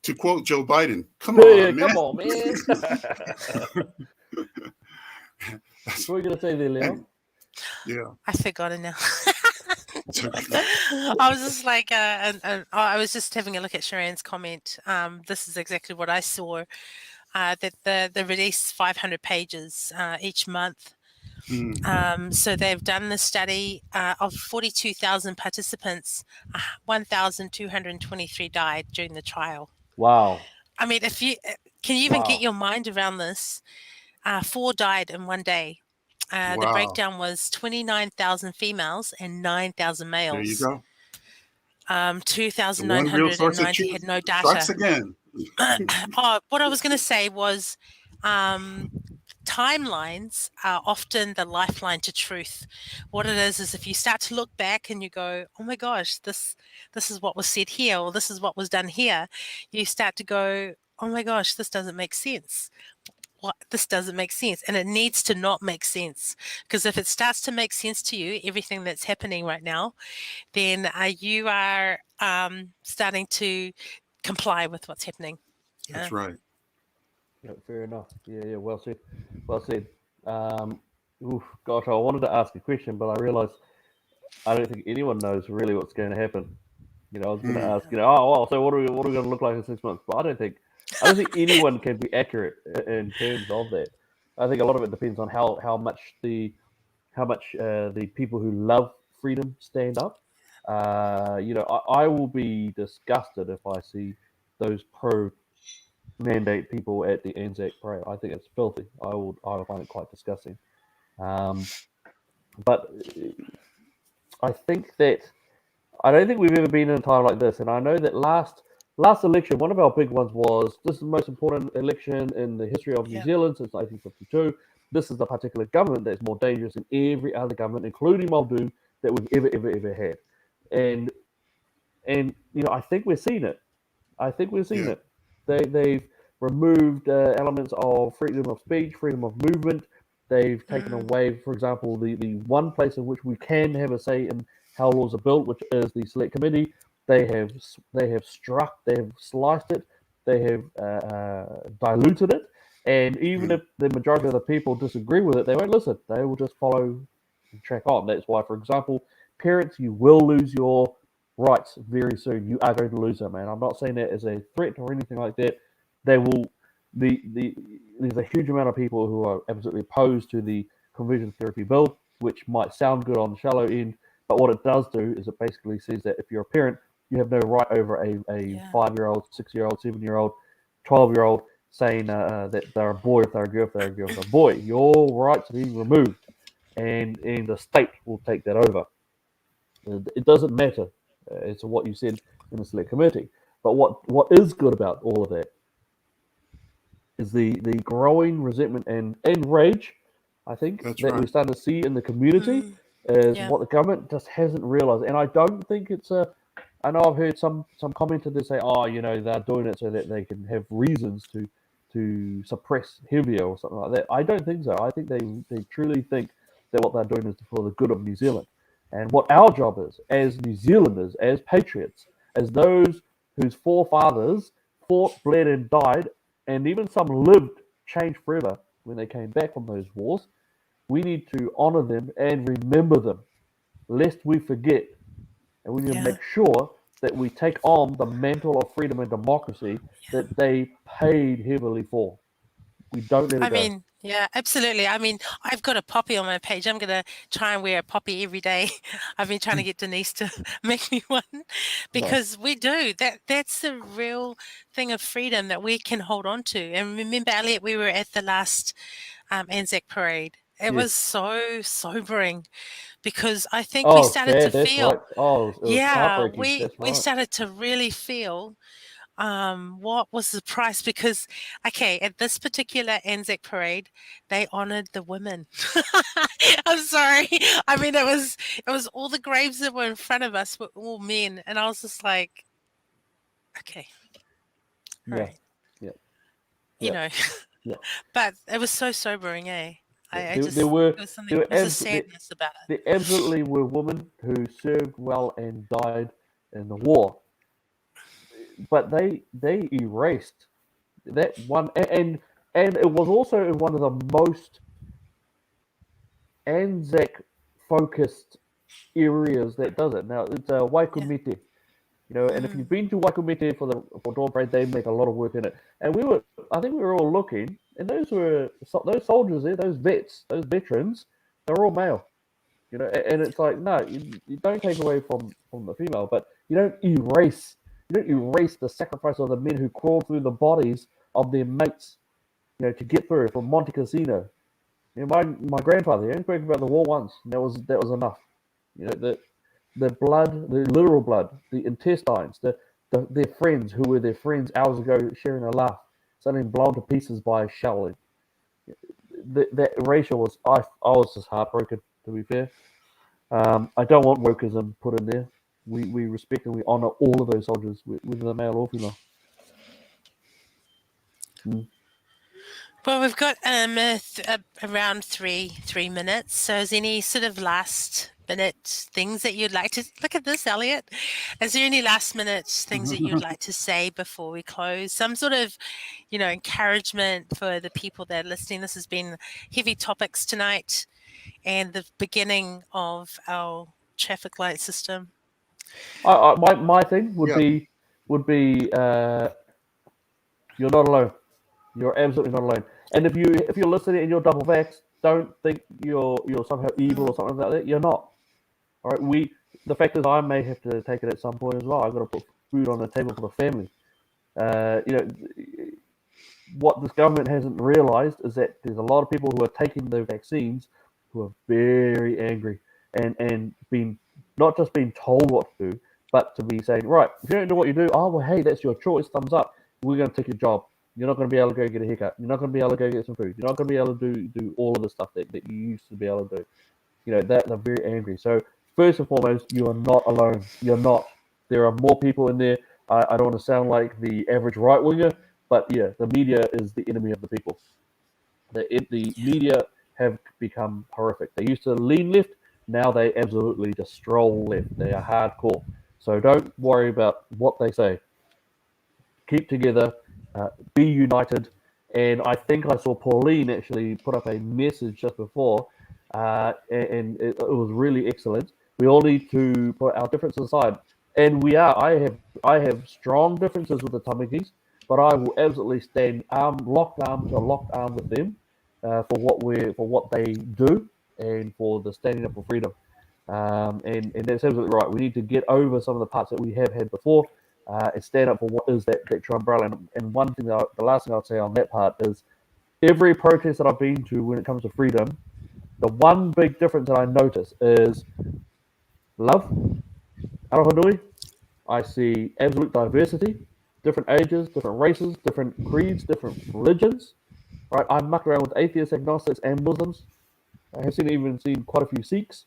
To quote Joe Biden, come on, man. Come on, man. What were you going to say there, Leon? Yeah. I've forgotten now. I was just like, I was just having a look at Sharon's comment. This is exactly what I saw. That they release 500 pages each month. So they've done the study of 42,000 participants. 1,223 died during the trial. Wow. I mean, if you can you even get your mind around this? 4 died in one day. The breakdown was 29,000 females and 9,000 males. There you go. 2,990 had no data. Strikes again. What I was going to say was timelines are often the lifeline to truth. What it is if you start to look back and you go, oh my gosh, this is what was said here, or this is what was done here, you start to go, oh my gosh, this doesn't make sense. This doesn't make sense, and it needs to not make sense, because if it starts to make sense to you, everything that's happening right now, then you are starting to comply with what's happening. That's right. Yeah, fair enough. Yeah, well said. Gosh, I wanted to ask a question, but I realized I don't think anyone knows really what's going to happen. I was going to ask, so what are we going to look like in 6 months? But I don't think anyone can be accurate in terms of that. I think a lot of it depends on how much the people who love freedom stand up. I will be disgusted if I see those pro-mandate people at the Anzac Parade. I think it's filthy. I will find it quite disgusting. But I think that I don't think we've ever been in a time like this, and I know that last election, one of our big ones was, this is the most important election in the history of New Zealand since 1952. This is the particular government that's more dangerous than every other government, including Muldoon, that we've ever had. And I think we're seeing it. They've removed elements of freedom of speech, freedom of movement. They've taken away, for example, the one place in which we can have a say in how laws are built, which is the Select Committee. They have struck, they have sliced it, they have diluted it, and even if the majority of the people disagree with it, they won't listen. They will just follow and track on. That's why, for example, parents, you will lose your rights very soon. You are going to lose them, and I'm not saying that as a threat or anything like that. They will. There's a huge amount of people who are absolutely opposed to the conversion therapy bill, which might sound good on the shallow end, but what it does do is it basically says that if you're a parent, you have no right over a 5-year-old, 6-year-old, 7-year-old, 12-year-old saying that they're a boy if they're a girl, if they're a girl, if they're a boy. Your rights are being removed, and the state will take that over. It doesn't matter as to what you said in the select committee. But what is good about all of that is the growing resentment and rage, I think, That's that we're right. starting to see in the community Mm, is yeah. what the government just hasn't realised. And I don't think it's a. I know I've heard some commenters say, "Oh, they're doing it so that they can have reasons to suppress heavier or something like that." I don't think so. I think they truly think that what they're doing is for the good of New Zealand. And what our job is, as New Zealanders, as patriots, as those whose forefathers fought, bled, and died, and even some lived, changed forever when they came back from those wars, we need to honour them and remember them, lest we forget. And we need to Yeah. make sure that we take on the mantle of freedom and democracy that they paid heavily for. We don't let it I go. mean, yeah, absolutely. I mean, I've got a poppy on my page. I'm gonna try and wear a poppy every day. I've been trying to get Denise to make me one Nice. because we do that. That's the real thing of freedom that we can hold on to. And remember, Elliot, we were at the last Anzac parade. It was Yes. so sobering because I think we Oh, started to sad. That's right. feel, Oh, it was yeah, heartbreaking. we That's we right. started to really feel what was the price? Because, okay, at this particular Anzac parade, they honored the women. I'm sorry. I mean, it was all the graves that were in front of us were all men, and I was just like, okay, all Yeah. right, Yeah. you Yeah. know. Yeah. But it was so sobering, eh? Yeah. I There just were there was something. there were There was a sadness about it. there absolutely were women who served well and died in the war, but they erased that one, and it was also in one of the most Anzac focused areas that does it. Now it's Yeah. Waikumete, and if Mm, you've been to Waikumete for Dawn Parade, they make a lot of work in it. And I think we were all looking, and those soldiers there, those vets, those veterans, they're all male. And it's like, no, you don't take away from the female, but you don't erase the sacrifice of the men who crawled through the bodies of their mates, to get through from Monte Cassino. My grandfather, he only spoke about the war once, and that was enough. The blood, the literal blood, the intestines, their friends who were their friends hours ago sharing a laugh, suddenly blown to pieces by a shell. That ratio I was just heartbroken, to be fair. I don't want wokeism put in there. We respect and we honour all of those soldiers, whether they're male or female. Mm. well, we've got around three minutes. So, is any sort of last minute things that you'd like to look at this, Elliot? Is there any last minute things that you'd like to say before we close? Some sort of, encouragement for the people that are listening. This has been heavy topics tonight, and the beginning of our traffic light system. My thing would Yeah. be you're not alone. You're absolutely not alone. And if you're listening and you're double vaxxed, don't think you're somehow evil Mm, or something like that. You're not. All right. The fact is, I may have to take it at some point as well. I've got to put food on the table for the family. Uh, you know, what this government hasn't realised is that there's a lot of people who are taking the vaccines who are very angry and being not just being told what to do, but to be saying, right, if you don't do what you do, oh well, hey, that's your choice, thumbs up. We're going to take your job. You're not going to be able to go get a haircut. You're not going to be able to go get some food. You're not going to be able to do all of the stuff that you used to be able to do. They're very angry. So first and foremost, you are not alone. You're not. There are more people in there. I don't want to sound like the average right winger, but yeah, the media is the enemy of the people. The yeah. media have become horrific. They used to lean left, now they absolutely just stroll left. They are hardcore. So don't worry about what they say. Keep together, be united. And I think I saw Pauline actually put up a message just before, and it was really excellent. We all need to put our differences aside, and we are. I have strong differences with the Tamikis, but I will absolutely stand locked arm to locked arm with them for what they do and for the standing up for freedom. And that's absolutely right. We need to get over some of the parts that we have had before and stand up for what is that true umbrella. And one thing, the last thing I'll say on that part is every protest that I've been to when it comes to freedom, the one big difference that I notice is love, aroha nui, I see absolute diversity, different ages, different races, different creeds, different religions. Right? I muck around with atheists, agnostics, and Muslims. I have even seen quite a few Sikhs.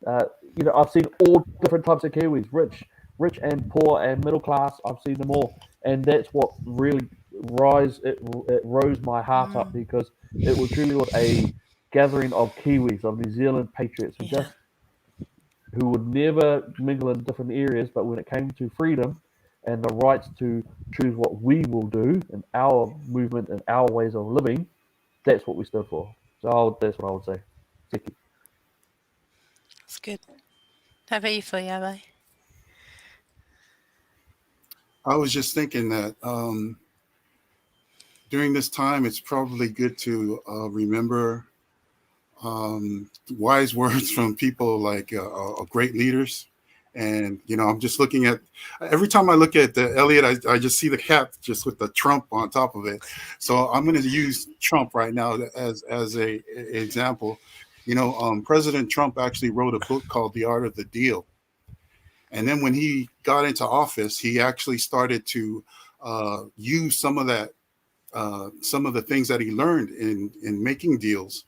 Uh, I've seen all different types of Kiwis, rich and poor and middle class. I've seen them all, and that's what really it rose my heart up, Mm, because it was truly was a gathering of Kiwis, of New Zealand patriots, yeah. who would never mingle in different areas, but when it came to freedom and the rights to choose what we will do in our movement and our ways of living, that's what we stood for. So that's what I would say. Siki. It's good. How about you, Fuyabe? I was just thinking that during this time, it's probably good to remember wise words from people like great leaders. And I'm just looking at every time I look at the Elliot, I just see the cap just with the Trump on top of it. So I'm going to use Trump right now as a example. President Trump actually wrote a book called The Art of the Deal, and then when he got into office, he actually started to use some of the things that he learned in making deals.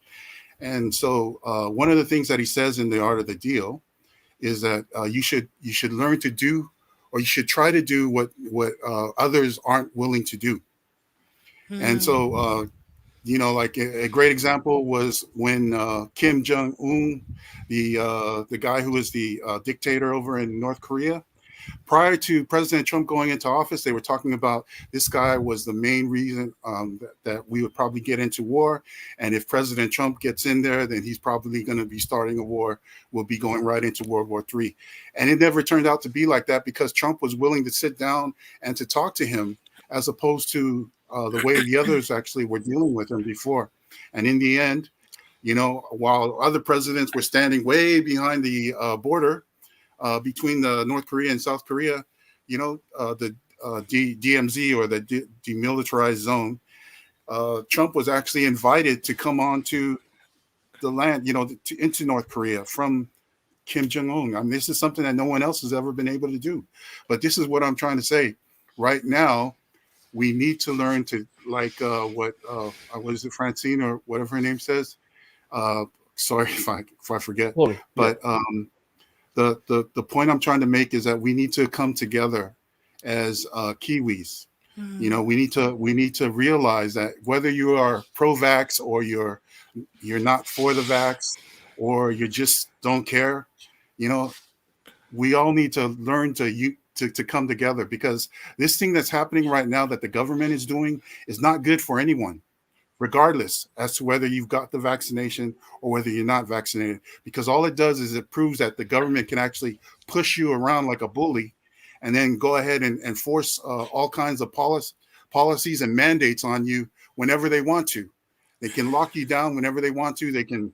And so one of the things that he says in The Art of the Deal is that you should learn to do, or you should try to do what others aren't willing to do. And Mm, so like a great example was when Kim Jong Un, the guy who was the dictator over in North Korea, prior to President Trump going into office, they were talking about this guy was the main reason that we would probably get into war. And if President Trump gets in there, then he's probably going to be starting a war. We'll be going right into World War III. And it never turned out to be like that, because Trump was willing to sit down and to talk to him, as opposed to the way the others actually were dealing with him before. And in the end, while other presidents were standing way behind the border, between the North Korea and South Korea, the DMZ, or the demilitarized zone, Trump was actually invited to come onto the land, into North Korea from Kim Jong Un. I mean, this is something that no one else has ever been able to do. But this is what I'm trying to say. Right now, we need to learn to, like what is it, Francine, or whatever her name says. Uh, Sorry if I forget, Fully. Yeah. but the point I'm trying to make is that we need to come together as Kiwis. mm, We need to realize that whether you are pro-vax, or you're not for the vax, or you just don't care, you know, we all need to learn to come together, because this thing that's happening right now that the government is doing is not good for anyone, regardless as to whether you've got the vaccination or whether you're not vaccinated. Because all it does is it proves that the government can actually push you around like a bully, and then go ahead and force all kinds of policies and mandates on you whenever they want to. They can lock you down whenever they want to. They can,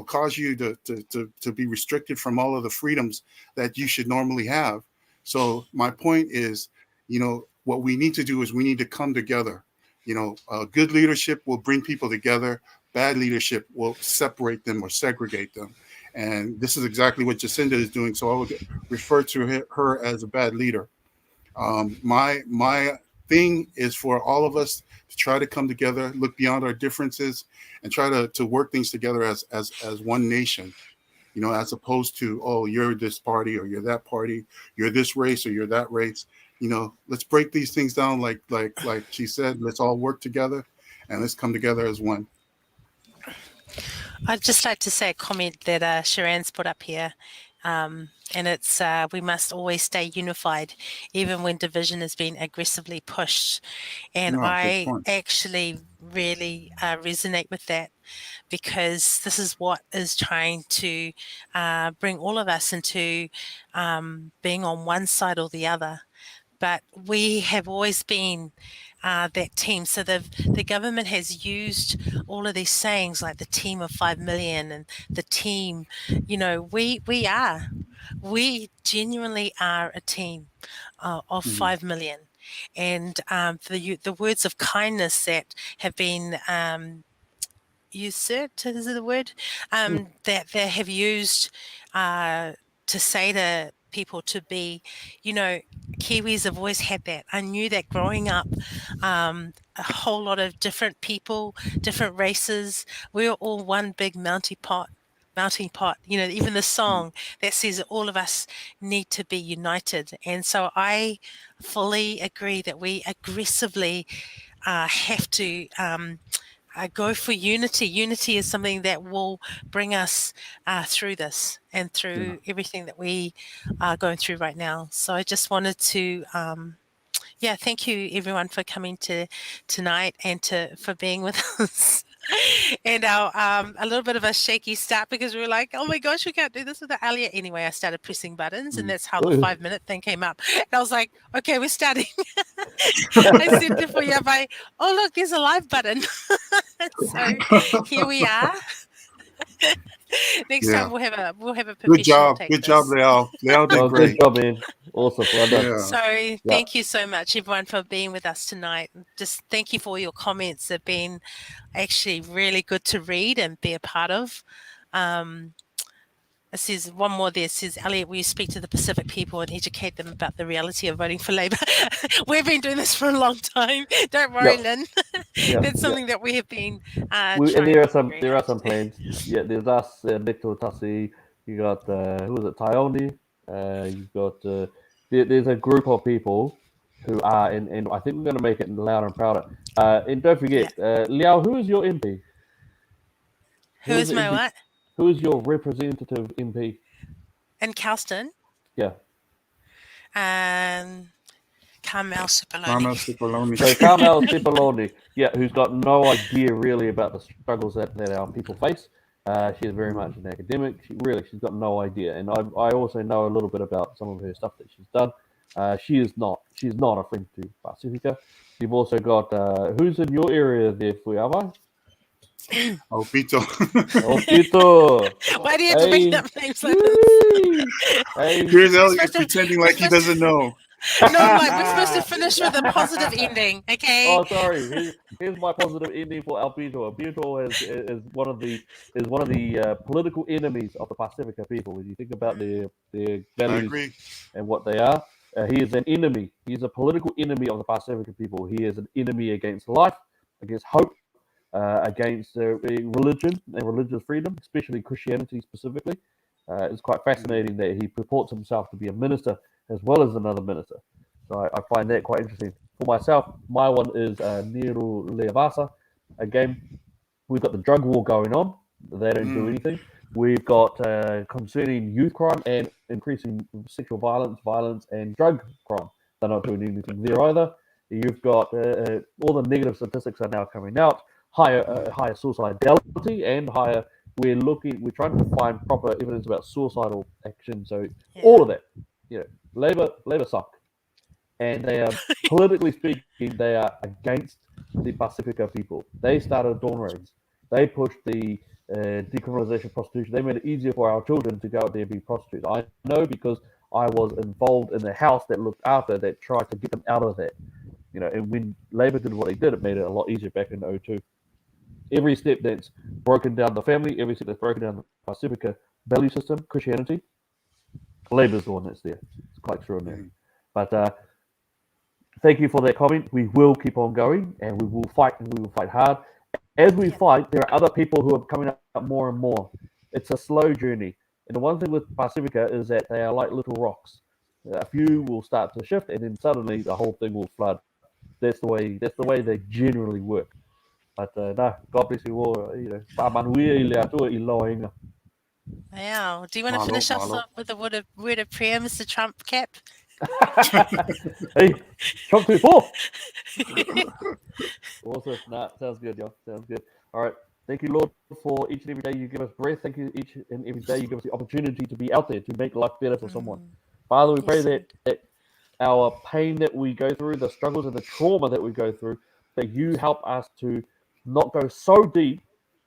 cause you to be restricted from all of the freedoms that you should normally have. So my point is, what we need to do is we need to come together. Good leadership will bring people together. Bad leadership will separate them or segregate them. And this is exactly what Jacinda is doing. So I would refer to her as a bad leader. My thing is for all of us to try to come together, look beyond our differences, and try to work things together as one nation. As opposed to, oh, you're this party or you're that party, you're this race or you're that race. Let's break these things down, like she said. Let's all work together, and let's come together as one. I'd just like to say a comment that Sharan's put up here. And it's we must always stay unified, even when division is being aggressively pushed. And No, good I point. actually really resonate with that, because this is what is trying to bring all of us into being on one side or the other. But we have always been that team. So the government has used all of these sayings like the team of 5 million and the team. We genuinely are a team of Mhm. 5 million, and the words of kindness that have been usurped, is it the word, Mm. that they have used to say to people to be, you know, Kiwis have always had that. I knew that growing up, a whole lot of different people, different races, we were all one big melting pot, you know, even the song that says that all of us need to be united. And so I fully agree that we aggressively have to go for unity. Unity is something that will bring us through this and through everything that we are going through right now. So I just wanted to thank you everyone for coming tonight and for being with us. And our a little bit of a shaky start because we were like, oh my gosh, we can't do this without Alia. Anyway, I started pressing buttons, and that's how the 5-minute thing came up. And I was like, okay, we're starting. I said to Fuyabai, oh look, there's a live button. So here we are. Next time we'll have a professional Good job. take Good this. job, Leal. Leal did great. Good job, man. Awesome. Well done. Yeah. So thank you so much, everyone, for being with us tonight. Just thank you for all your comments. They've been actually really good to read and be a part of. It says one more there. It says, Elliot, will you speak to the Pacific people and educate them about the reality of voting for Labour? We've been doing this for a long time. Don't worry, Lynn. That's something that we have been and trying there to are some plans. Yeah, there's us, Victor Tassi. You got who was it, Tyone? You've got there's a group of people who are, and I think we're going to make it louder and prouder. And don't forget, Liao, who is your MP? Who is my MP? what? Who is your representative MP? In Calston? Yeah. Carmel Cipollone. Carmel Cipollone. So Carmel Cipollone, who's got no idea really about the struggles that our people face. She is very much an academic. She's got no idea. And I also know a little bit about some of her stuff that she's done. She's not a friend to Pacifica. You've also got who's in your area there, Fuyava? Oh, Pito. Why do you have to bring up names like this? Here's Elliot pretending like he doesn't know. No, like we're supposed to finish with a positive ending, okay? Oh, sorry. Here's my positive ending for Alpito. Alpito is one of the political enemies of the Pacifica people. When you think about their values and what they are, he is an enemy. He's a political enemy of the Pacifica people. He is an enemy against life, against hope, against religion and religious freedom, especially Christianity specifically. It's quite fascinating that he purports himself to be a minister as well as another minister. So I find that quite interesting. For myself, my one is Niru Leavasa. Again, we've got the drug war going on. They don't do anything. We've got concerning youth crime and increasing sexual violence and drug crime. They're not doing anything there either. You've got all the negative statistics are now coming out. Higher suicidality and higher. We're trying to find proper evidence about suicidal action. So all of that, Labour suck, and they are politically speaking, they are against the Pacifica people. They started dawn raids. They pushed the decriminalization of prostitution. They made it easier for our children to go out there and be prostitutes. I know because I was involved in the house that looked after that tried to get them out of that. And when Labour did what they did, it made it a lot easier back in 2002. Every step that's broken down the family, every step that's broken down the Pacifica value system, Christianity, Labour's the one that's there. It's quite extraordinary. But thank you for that comment. We will keep on going, and we will fight, and we will fight hard. As we fight, there are other people who are coming up more and more. It's a slow journey. And the one thing with Pacifica is that they are like little rocks. A few will start to shift, and then suddenly the whole thing will flood. That's the way they generally work. But no, God bless you all. Wow. Do you want to finish us with a word of prayer, Mr. Trump Cap? Hey, Trump 24. Awesome. Nah, sounds good, y'all. Sounds good. All right. Thank you, Lord, for each and every day you give us breath. Thank you each and every day you give us the opportunity to be out there, to make life better for someone. Father, we pray that our pain that we go through, the struggles and the trauma that we go through, that you help us to not go so deep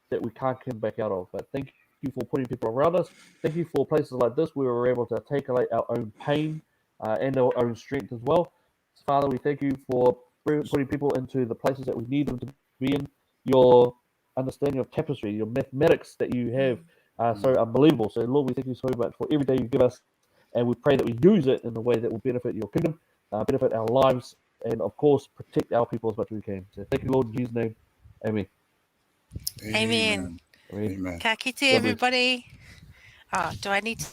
that we can't come back out of. But thank you for putting people around us. Thank you for places like this where we're able to articulate our own pain and our own strength as well. Father, we thank you for putting people into the places that we need them to be in. Your understanding of tapestry, your mathematics that you have are so unbelievable. So, Lord, we thank you so much for every day you give us And we pray that we use it in a way that will benefit your kingdom, benefit our lives, and of course, protect our people as much as we can. So thank you, Lord, in Jesus' name. Amen. Amen. Amen. Amen. Ka kite, God bless. everybody. Oh, do I need to?